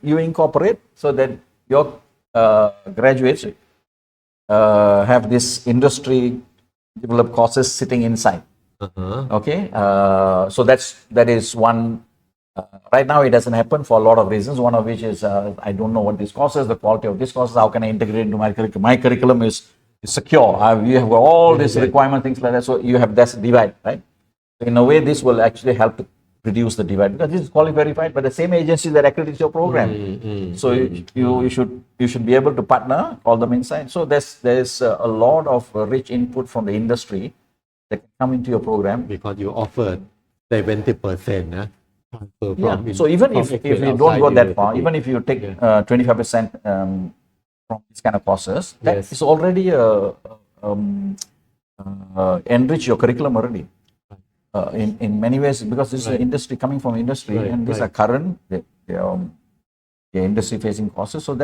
Speaker 2: you incorporate so that your graduates have this industry developed courses sitting inside. Okay, so that is one. Right now, it doesn't happen for a lot of reasons. One of which is I don't know what these courses, the quality of these courses. How can I integrate into my curriculum? My curriculum is secure. We have got all these requirements, things like that. So you have that divide, right? So in a way, this will actually help to reduce the divide, because this is quality verified by the same agency that accredits your program. So you should be able to partner, call them inside. So there's a lot of rich input from the industry that can come into your program.
Speaker 1: Because you offer 70%, nah? Transfer
Speaker 2: Yeah.
Speaker 1: from
Speaker 2: So even
Speaker 1: from
Speaker 2: if
Speaker 1: experience
Speaker 2: you don't go
Speaker 1: outside
Speaker 2: that far,
Speaker 1: university.
Speaker 2: even if you take 25% from these kind of courses, that
Speaker 1: Yes.
Speaker 2: is already enrich your curriculum already. In many ways, because this is an industry coming from industry,
Speaker 1: Right,
Speaker 2: and these
Speaker 1: right.
Speaker 2: are current the industry facing courses. So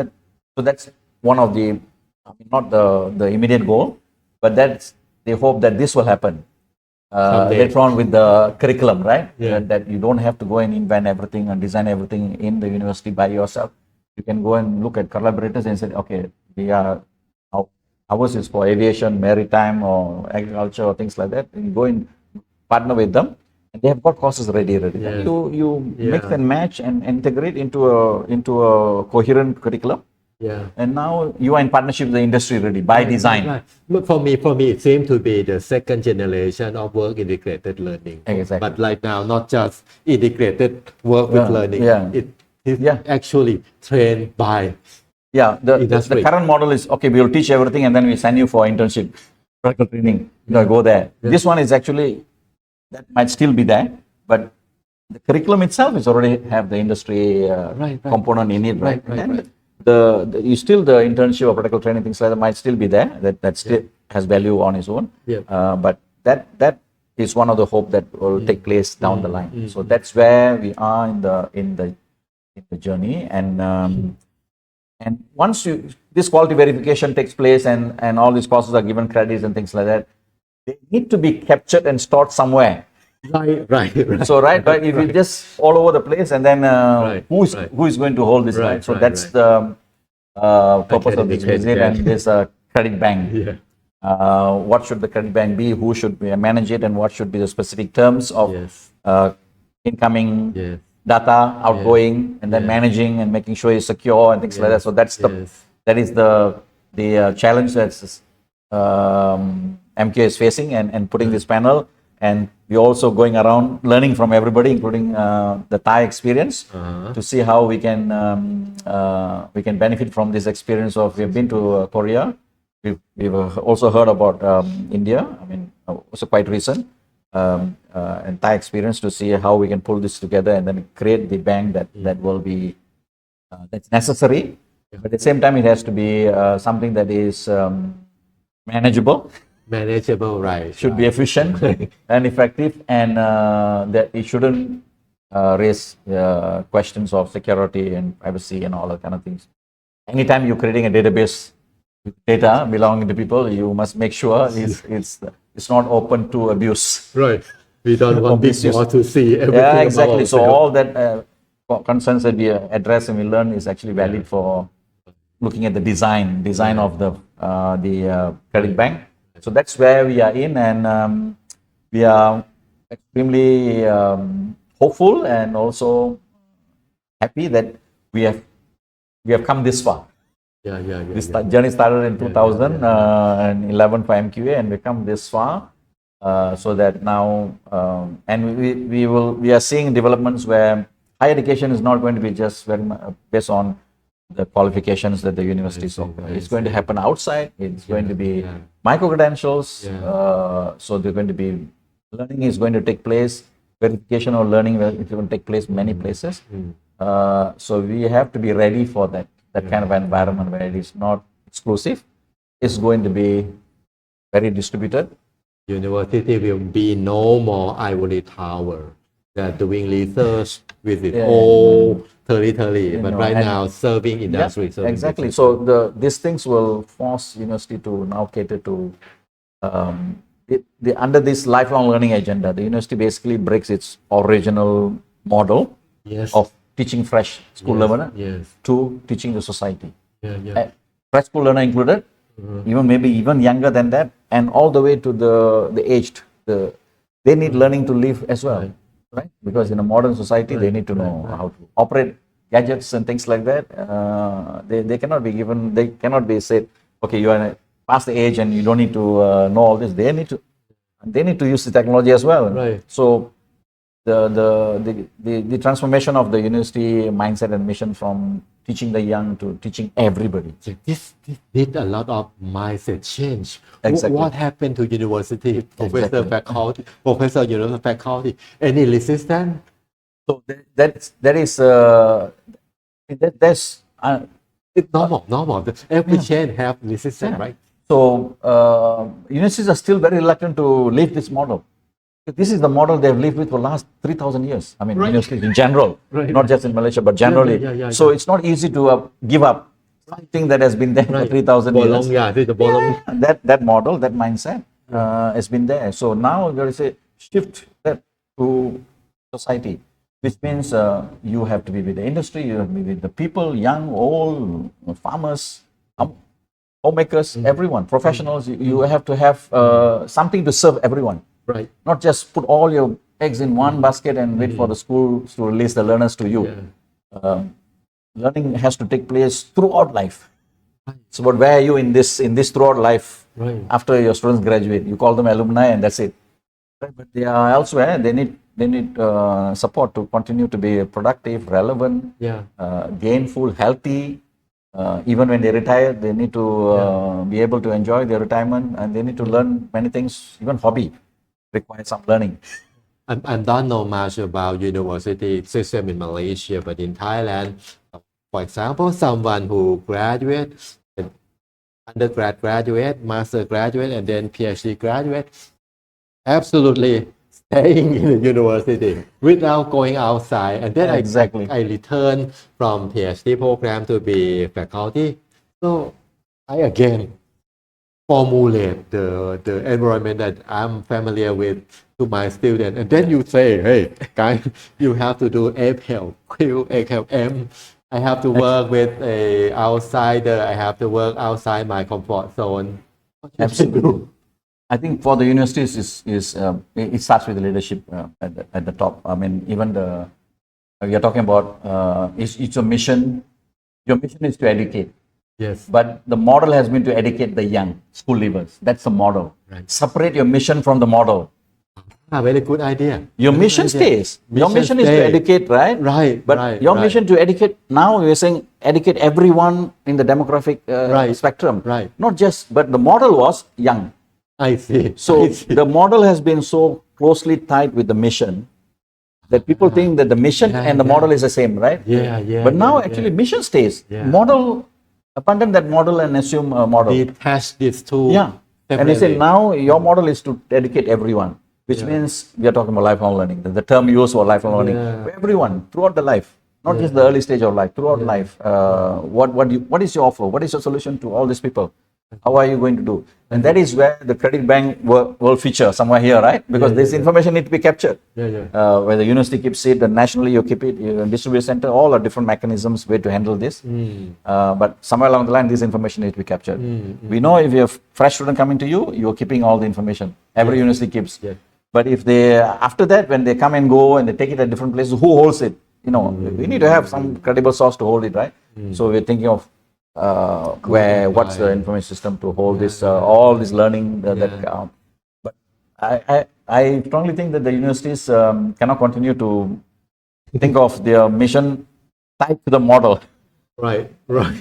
Speaker 2: that's one of the, I mean, not the immediate goal, but that's they hope that this will happen
Speaker 1: Someday.
Speaker 2: later on with the curriculum, right?
Speaker 1: Yeah.
Speaker 2: That you don't have to go and invent everything and design everything in the university by yourself. You can go and look at collaborators and say, okay, ours is for aviation, maritime, or agriculture, or things like that. And you go and partner with them, and they have got courses ready.
Speaker 1: Yes.
Speaker 2: You mix
Speaker 1: Yeah.
Speaker 2: and match and integrate into a coherent curriculum.
Speaker 1: Yeah.
Speaker 2: And now you are in partnership with the industry already by design.
Speaker 1: Right. But for me, it seems to be the second generation of work integrated learning.
Speaker 2: Exactly.
Speaker 1: But right now, not just integrated work with
Speaker 2: Yeah,
Speaker 1: learning.
Speaker 2: yeah.
Speaker 1: It is
Speaker 2: Yeah.
Speaker 1: actually trained by
Speaker 2: Yeah, the
Speaker 1: Industry.
Speaker 2: current model is, okay, we will teach everything and then we send you for internship, practical training. Go there. This one is actually, that might still be there, but the curriculum itself is already have the industry
Speaker 1: Right.
Speaker 2: component in it, right?
Speaker 1: Right.
Speaker 2: And you still, the internship or practical training, things like that might still be there. That still has value on its own.
Speaker 1: Yeah.
Speaker 2: But that is one of the hope that will take place down the line. So that's where we are in the journey. And once this quality verification takes place and all these courses are given credits and things like that, they need to be captured and stored somewhere.
Speaker 1: Right.
Speaker 2: So right, if you just all over the place, and then who is going to hold this, right? So that's the purpose of this visit and this credit bank.
Speaker 1: Yeah.
Speaker 2: What should the credit bank be? Who should manage it? And what should be the specific terms of
Speaker 1: Yes.
Speaker 2: incoming
Speaker 1: Yes.
Speaker 2: data, outgoing, and then managing and making sure it's secure and things like that. So that's that is the challenge that's MK is facing, and putting this panel. And we're also going around learning from everybody, including the Thai experience, to see how we can benefit from this experience of, we've been to Korea. We've also heard about India. I mean, also quite recent. And Thai experience, to see how we can pull this together and then create the bank that will be that's necessary. But at the same time, it has to be something that is manageable.
Speaker 1: Manageable, right?
Speaker 2: Should be efficient and effective, and that it shouldn't raise questions of security and privacy and all that kind of things. Anytime you're creating a database with data belonging to people, you must make sure it's not open to abuse.
Speaker 1: Right. We don't want big
Speaker 2: Misuse.
Speaker 1: boss to see everything.
Speaker 2: Yeah,
Speaker 1: about
Speaker 2: exactly. So
Speaker 1: ourselves.
Speaker 2: all that concerns that we address and we learn is actually valid for looking at the design of the credit bank. So that's where we are in, and we are extremely hopeful and also happy that we have come this far.
Speaker 1: Yeah.
Speaker 2: This journey started in 2011 for MQA, and we come this far, so that now, and we are seeing developments where higher education is not going to be just very much based on the qualifications that the universities offer. It's going to happen outside. It's going to be micro credentials. So there's going to be learning is going to take place. Verification or learning is going to take place many places. So we have to be ready for that kind of environment where it is not exclusive. It's going to be very distributed.
Speaker 1: University will be no more ivory tower. They're doing research with it all territory, but right now serving industry.
Speaker 2: Yeah, exactly. So these things will force university to now cater to under this lifelong learning agenda. The university basically breaks its original model of teaching fresh school learner to teaching the society. Fresh school learner included, even younger than that, and all the way to the aged. They need learning to live as well, right? Because in a modern society, they need to know how to operate gadgets and things like that. They cannot be given. They cannot be said, okay, you are past the age and you don't need to know all this. They need to use the technology as well.
Speaker 1: Right.
Speaker 2: So the transformation of the university mindset and mission from teaching the young to teaching everybody.
Speaker 1: This did a lot of mindset change.
Speaker 2: Exactly.
Speaker 1: What happened to university, professor, faculty, professor, university faculty? Any resistance?
Speaker 2: So that's
Speaker 1: It's normal. Every chain have resistance, right?
Speaker 2: So universities are still very reluctant to leave this model. This is the model they've lived with for the last 3,000 years. I mean, universities in general, not just in Malaysia, but generally. So it's not easy to give up something that has been there for 3,000 years. That model, that mindset has been there. So now there is a shift that to society, which means you have to be with the industry, you have to be with the people, young, old, farmers, homemakers, everyone, professionals. You have to have something to serve everyone.
Speaker 1: Right.
Speaker 2: Not just put all your eggs in one basket and wait for the schools to release the learners to you. Learning has to take place throughout life. So, but where are you in this throughout life?
Speaker 1: Right.
Speaker 2: After your students graduate, you call them alumni, and that's it. Right. But they are elsewhere. They need support to continue to be productive, relevant, gainful, healthy. Even when they retire, they need to be able to enjoy their retirement, and they need to learn many things. Even hobby requires some learning.
Speaker 1: I don't know much about university system in Malaysia, but in Thailand, for example, someone who graduates, undergrad graduate, master graduate, and then PhD graduate, absolutely staying in the university without going outside. And then I return from PhD program to be faculty. So I again formulate the environment that I'm familiar with to my students. And then you say, hey, guys, you have to do APL, Q, AKM. I have to work with a outsider. I have to work outside my comfort zone.
Speaker 2: Absolutely. I think for the universities, it starts with the leadership at the top. I mean, even you're talking about it's a mission. Your mission is to educate.
Speaker 1: Yes.
Speaker 2: But the model has been to educate the young school leavers. That's the model.
Speaker 1: Right.
Speaker 2: Separate your mission from the model.
Speaker 1: Very good idea.
Speaker 2: Your mission stays. Your mission is to educate, right?
Speaker 1: Right.
Speaker 2: But your mission to educate, now you're saying educate everyone in the demographic spectrum.
Speaker 1: Right.
Speaker 2: Not just, but the model was young.
Speaker 1: I see.
Speaker 2: So the model has been so closely tied with the mission that people think that the mission and the model is the same, right? But now actually mission stays. Model, abandon that model and assume a model.
Speaker 1: Detach these two.
Speaker 2: And they say now your model is to educate everyone, which means we are talking about lifelong learning. The term used for lifelong learning for everyone throughout the life, not just the early stage of life, throughout life. What is your offer? What is your solution to all these people? How are you going to do? And that is where the credit bank will feature somewhere here, right? Because this information needs to be captured. Where the university keeps it, and nationally you keep it, distribution center, all are different mechanisms way to handle this. But somewhere along the line, this information needs to be captured. We know if you have fresh student coming to you, you're keeping all the information. Every university keeps. But if they, after that, when they come and go and they take it at different places, who holds it? You know, we need to have some credible source to hold it, right? So we're thinking of what's the information system to hold this all this learning but I strongly think that the universities cannot continue to think of their mission tied to the model.
Speaker 1: Right.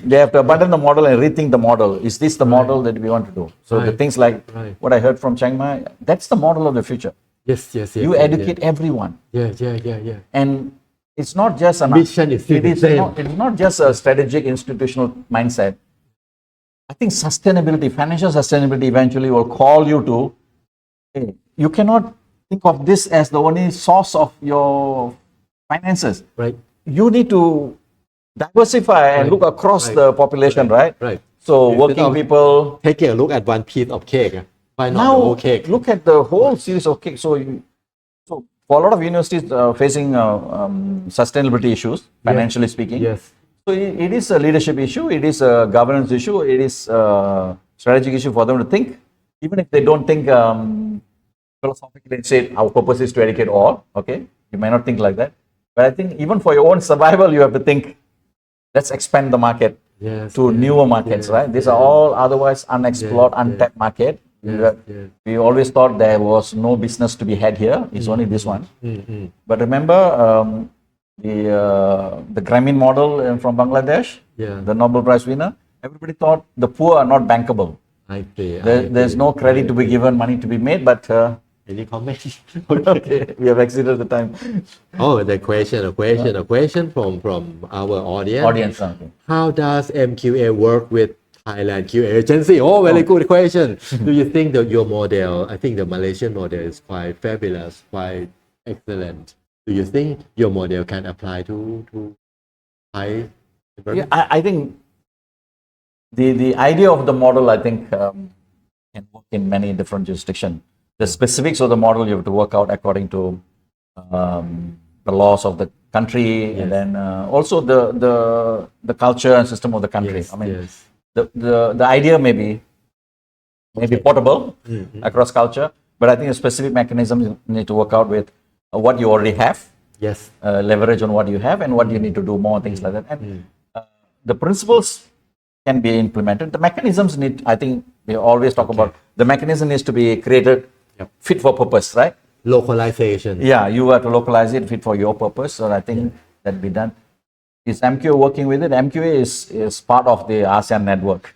Speaker 2: They have to abandon the model and rethink the model. Is this the model that we want to do? So the things like what I heard from Chiang Mai, that's the model of the future.
Speaker 1: Yes.
Speaker 2: You educate everyone.
Speaker 1: Yeah.
Speaker 2: And it's not just an
Speaker 1: Mission is still
Speaker 2: it
Speaker 1: the
Speaker 2: is
Speaker 1: same.
Speaker 2: not, it's not just a strategic institutional mindset. I think sustainability, financial sustainability eventually will call you to, hey, you cannot think of this as the only source of your finances.
Speaker 1: Right.
Speaker 2: You need to diversify and
Speaker 1: Right.
Speaker 2: look across
Speaker 1: Right.
Speaker 2: the population, right?
Speaker 1: Right.
Speaker 2: So
Speaker 1: Instead
Speaker 2: working
Speaker 1: of
Speaker 2: people,
Speaker 1: taking a look at one piece of cake. Why not the
Speaker 2: now
Speaker 1: whole cake?
Speaker 2: look at the whole series of cake. So for a lot of universities facing sustainability issues, financially speaking,
Speaker 1: Yes.
Speaker 2: so it is a leadership issue, it is a governance issue, it is a strategic issue for them to think, even if they don't think philosophically and say our purpose is to educate all. Okay, you may not think like that, but I think even for your own survival, you have to think, let's expand the market
Speaker 1: Yes.
Speaker 2: to newer markets, right? These are all otherwise unexplored, untapped market.
Speaker 1: Yes.
Speaker 2: We always thought there was no business to be had here. It's only this one. But remember the Grameen model from Bangladesh,
Speaker 1: Yeah.
Speaker 2: the Nobel Prize winner. Everybody thought the poor are not bankable.
Speaker 1: I see.
Speaker 2: There's no credit to be given, money to be made. But
Speaker 1: Any comment?
Speaker 2: okay, we have exceeded the time.
Speaker 1: Oh, a question from our audience.
Speaker 2: Audience, okay.
Speaker 1: How does MQA work with Thailand QA agency? Oh, very good question. Do you think that your model, I think the Malaysian model is quite fabulous, quite excellent. Do you think your model can apply to Thai?
Speaker 2: Yeah, I think the idea of the model, I think, can work in many different jurisdictions. The specifics of the model you have to work out according to the laws of the country, and then also the culture and system of the country.
Speaker 1: Yes,
Speaker 2: I mean,
Speaker 1: yes.
Speaker 2: the idea may be portable across culture, but I think the specific mechanisms you need to work out with what you already have,
Speaker 1: Yes.
Speaker 2: leverage on what you have, and what you need to do more, things like that. And the principles can be implemented. The mechanisms need, I think, we always talk about the mechanism needs to be created fit for purpose, right?
Speaker 1: Localization.
Speaker 2: Yeah, you have to localize it fit for your purpose. So I think that be done. Is MQA working with it? MQA is part of the ASEAN network.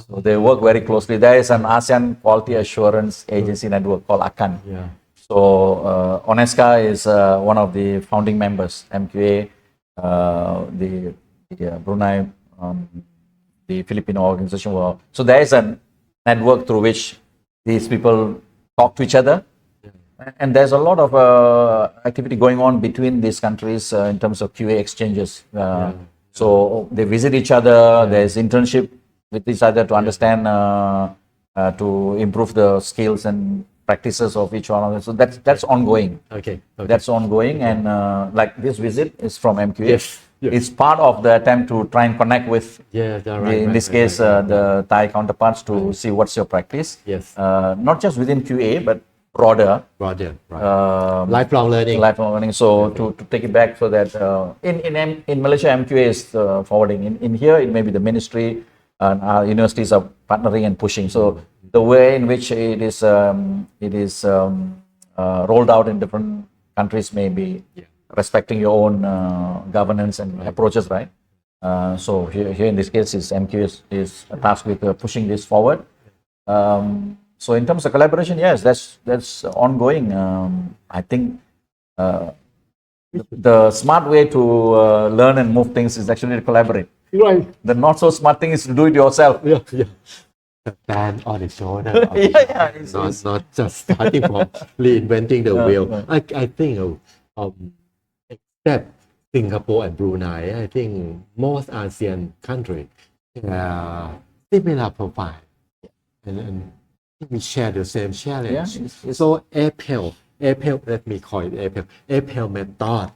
Speaker 2: So they work very closely. There is an ASEAN Quality Assurance Agency network called ACAN.
Speaker 1: Yeah.
Speaker 2: So ONESCA is one of the founding members. MQA, the Brunei, the Filipino organization. So there is a network through which these people talk to each other. And there's a lot of activity going on between these countries in terms of QA exchanges. So they visit each other. There's internship with each other to understand, to improve the skills and practices of each one of them. So that's ongoing.
Speaker 1: Okay.
Speaker 2: That's ongoing. And like this visit is from MQA.
Speaker 1: Yes.
Speaker 2: It's part of the attempt to try and connect with, in this case, the Thai counterparts to see what's your practice.
Speaker 1: Yes.
Speaker 2: Not just within QA, but broader.
Speaker 1: Right. Lifelong learning.
Speaker 2: So to take it back, so that in Malaysia, MQA is forwarding. In here, it may be the ministry and our universities are partnering and pushing. So the way in which it is rolled out in different countries may be respecting your own governance and approaches, right? So here in this case, MQA is tasked with pushing this forward. So in terms of collaboration, yes, that's ongoing. I think the smart way to learn and move things is actually to collaborate.
Speaker 1: Right.
Speaker 2: The not so smart thing is to do it yourself.
Speaker 1: Yeah. The band on the shoulder. Not just starting from reinventing the wheel. I think except Singapore and Brunei, I think most ASEAN countries similar profile. And we share the same challenge.
Speaker 2: Yeah,
Speaker 1: so APEL, let me call it APEL. APEL method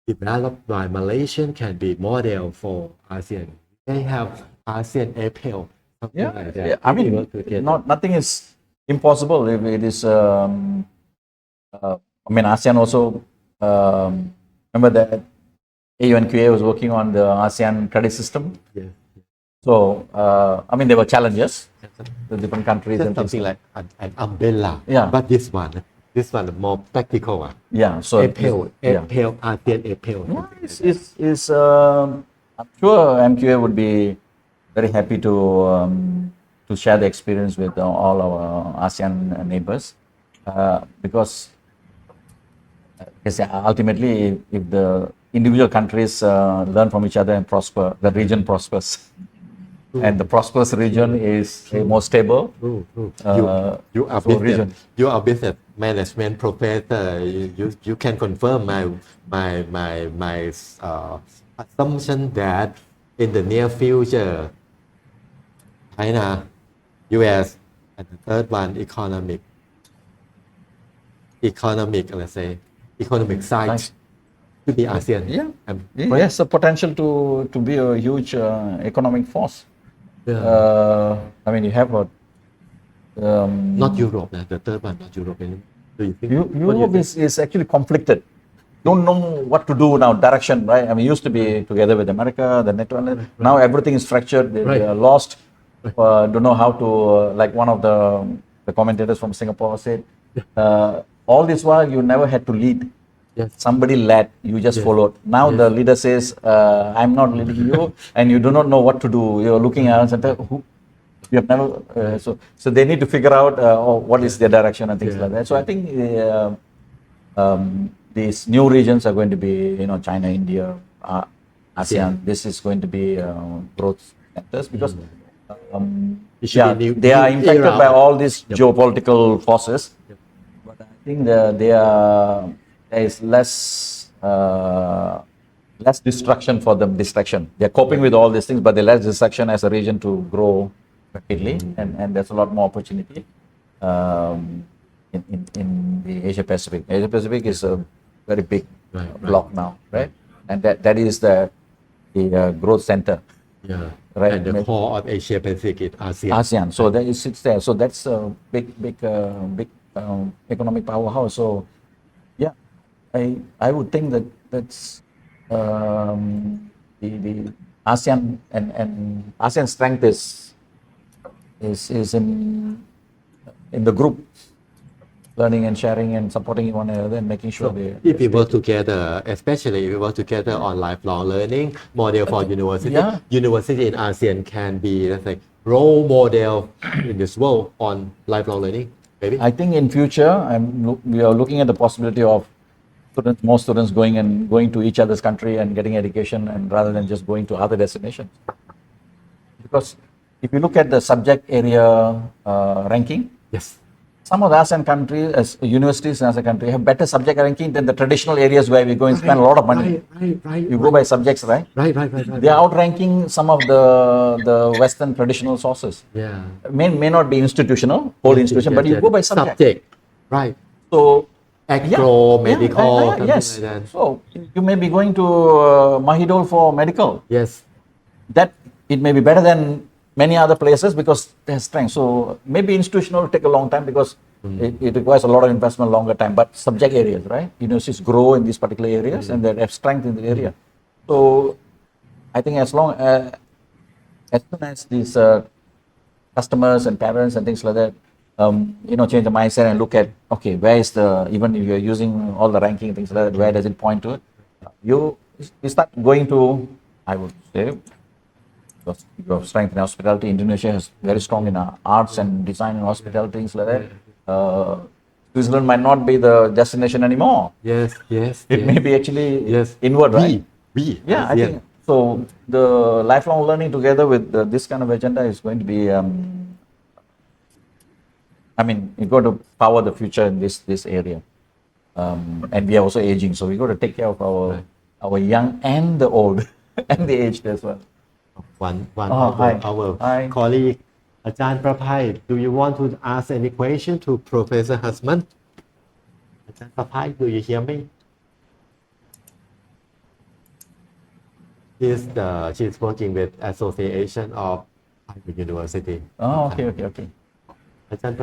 Speaker 1: developed by Malaysian can be model for ASEAN. They have ASEAN APEL, something like that.
Speaker 2: Yeah. I mean, nothing is impossible. If it is, I mean, ASEAN also, remember that AUNQA was working on the ASEAN credit system.
Speaker 1: Yeah.
Speaker 2: So, I mean, there were challenges. The different countries
Speaker 1: Just
Speaker 2: and
Speaker 1: something like an umbrella.
Speaker 2: Yeah.
Speaker 1: But this one more practical.
Speaker 2: Yeah. So
Speaker 1: APEL, ASEAN APEL.
Speaker 2: I'm sure MQA would be very happy to share the experience with all our ASEAN neighbors, because ultimately, if individual countries learn from each other and prosper. The region prospers, and the prosperous region is a more stable.
Speaker 1: True. You are
Speaker 2: so
Speaker 1: business.
Speaker 2: region.
Speaker 1: You are business management professor. You can confirm my assumption that in the near future, China, US, and the third one, let's say, economic side
Speaker 2: Nice.
Speaker 1: to be ASEAN.
Speaker 2: Yeah.
Speaker 1: Um,
Speaker 2: Well, yes, the potential to be a huge economic force.
Speaker 1: yeah.
Speaker 2: I mean, you have a
Speaker 1: Not Europe, the third one, not Europe. Do you think? What do you
Speaker 2: Europe
Speaker 1: think?
Speaker 2: is actually conflicted. Don't know what to do now, direction, right? I mean, used to be together with America, the NATO. Now everything is fractured. They are lost. Don't know how to, like one of the commentators from Singapore said, all this while you never had to lead.
Speaker 1: Yes.
Speaker 2: Somebody led, you just followed. Now the leader says, I'm not leading you, and you do not know what to do. You're looking around and say, who? You have never, so they need to figure out what is their direction and things like that. So I think these new regions are going to be, China, India, ASEAN. This is going to be growth centers because
Speaker 1: It should be
Speaker 2: they are
Speaker 1: new
Speaker 2: impacted
Speaker 1: era
Speaker 2: by
Speaker 1: of-
Speaker 2: all these geopolitical forces. But I think there is less destruction for them, distraction. They're coping with all these things, but there's less distraction as a region to grow rapidly, and there's a lot more opportunity in the Asia Pacific. Asia Pacific is a very big block now, right? And that is the growth center.
Speaker 1: Yeah.
Speaker 2: Right.
Speaker 1: And the core of Asia Pacific is ASEAN.
Speaker 2: ASEAN. So that it sits there. So that's a big economic powerhouse. So yeah, I would think that's the ASEAN and ASEAN strength is in the group, learning and sharing and supporting one another and making sure they.
Speaker 1: If we work together, especially if we work together on lifelong learning model for university,
Speaker 2: Yeah.
Speaker 1: university in ASEAN can be, let's say, role model in this world on lifelong learning. Maybe.
Speaker 2: I think in future, we are looking at the possibility of more students going to each other's country and getting education, and rather than just going to other destinations. Because if you look at the subject area ranking,
Speaker 1: Yes.
Speaker 2: some of the ASEAN countries, as universities in ASEAN country, have better subject ranking than the traditional areas where we go and spend a lot of money.
Speaker 1: Right.
Speaker 2: You go by subjects, right?
Speaker 1: Right.
Speaker 2: They are outranking some of the Western traditional sources.
Speaker 1: Yeah.
Speaker 2: May not be institutional, whole institution, but you go by subject.
Speaker 1: Right.
Speaker 2: So
Speaker 1: Agro, medical, something
Speaker 2: yes.
Speaker 1: like that.
Speaker 2: So you may be going to Mahidol for medical.
Speaker 1: Yes.
Speaker 2: That it may be better than many other places because they have strength. So maybe institutional will take a long time because it requires a lot of investment, longer time. But subject areas, right? Universities grow in these particular areas and they have strength in the area. So I think as soon as these customers and parents and things like that, change the mindset and look at, okay, where is even if you're using all the ranking things like that, where does it point to it? You start going to, I would say, your strength in hospitality. Indonesia is very strong in arts and design and hospitality, things like that. Switzerland might not be the destination anymore.
Speaker 1: Yes.
Speaker 2: It may be actually
Speaker 1: Yes.
Speaker 2: inward, right?
Speaker 1: Yeah,
Speaker 2: I think so. The lifelong learning together with this kind of agenda is going to be, you've got to power the future in this area. And we are also aging, so we've got to take care of our young and the old and the aged as well.
Speaker 1: One
Speaker 2: hi.
Speaker 1: of our
Speaker 2: Hi.
Speaker 1: colleague, Ajahn Prapai, do you want to ask any question to Professor Hazman? Ajahn Prapai, do you hear me? She's working with Association of Private University.
Speaker 2: Oh, okay.
Speaker 1: Ajahn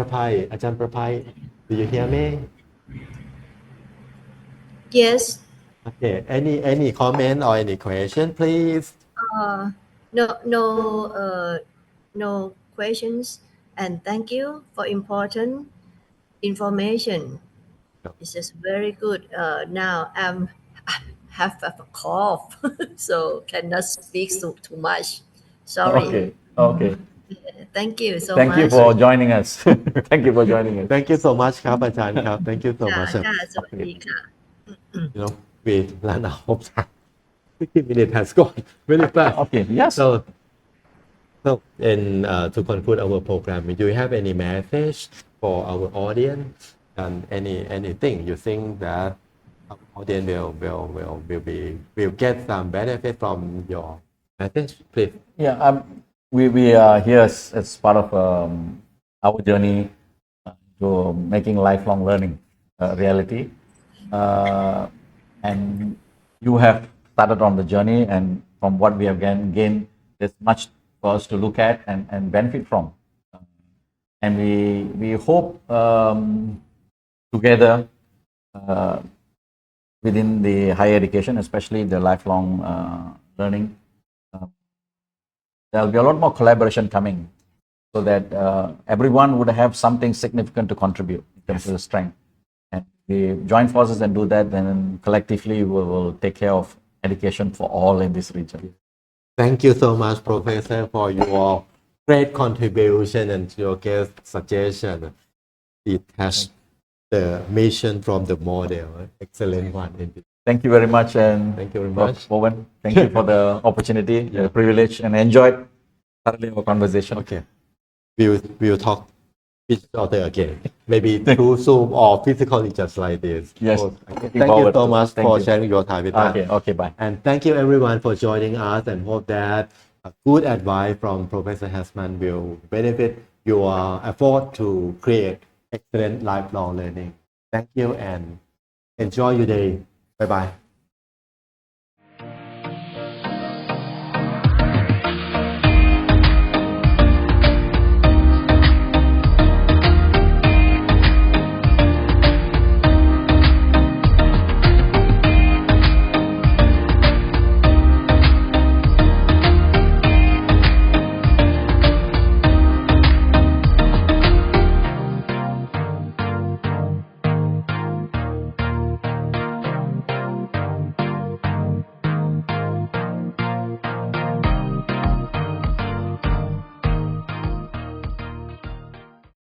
Speaker 1: Prapai, do you hear me?
Speaker 3: Yes.
Speaker 1: Okay. Any comment or any question, please?
Speaker 3: No questions. And thank you for important information. It's just very good. Now I have a cough, so cannot speak too much. Sorry.
Speaker 2: Okay.
Speaker 3: Thank you so
Speaker 2: Thank
Speaker 3: much.
Speaker 2: you for joining us. Thank you for joining us.
Speaker 1: Thank you so much ครับอาจารย์ครับ Thank you so much.
Speaker 3: ค่ะสวัสดีค่ะ
Speaker 1: We run out of time. 15 minutes has gone very fast.
Speaker 2: Okay, yes.
Speaker 1: So in to conclude our program, do you have any message for our audience and anything you think that our audience will get some benefit from your message, please?
Speaker 2: Yeah, we are here as part of our journey to making lifelong learning a reality. And you have started on the journey, and from what we have gained, there's much for us to look at and benefit from. And we hope together within the higher education, especially the lifelong learning, there will be a lot more collaboration coming, so that everyone would have something significant to contribute in terms of the strength. And we join forces and do that, then collectively we will take care of education for all in this region.
Speaker 1: Thank you so much, Professor, for your great contribution and your guest suggestion. It has the mission from the model. Excellent one, indeed.
Speaker 2: Thank you very much, and
Speaker 1: Thank you very
Speaker 2: Prof.
Speaker 1: much.
Speaker 2: Owen, thank you for the opportunity, the privilege, and enjoyed thoroughly our conversation.
Speaker 1: Okay. We'll talk each other again. Maybe through Zoom or physically, just like this.
Speaker 2: Yes.
Speaker 1: So,
Speaker 2: Looking
Speaker 1: thank you
Speaker 2: forward
Speaker 1: so
Speaker 2: to-
Speaker 1: much
Speaker 2: thank
Speaker 1: for
Speaker 2: you.
Speaker 1: sharing your time with us.
Speaker 2: Okay, bye.
Speaker 1: And thank you everyone for joining us, and hope that good advice from Professor Hazman will benefit your effort to create excellent lifelong learning. Thank you and enjoy your day. Bye bye.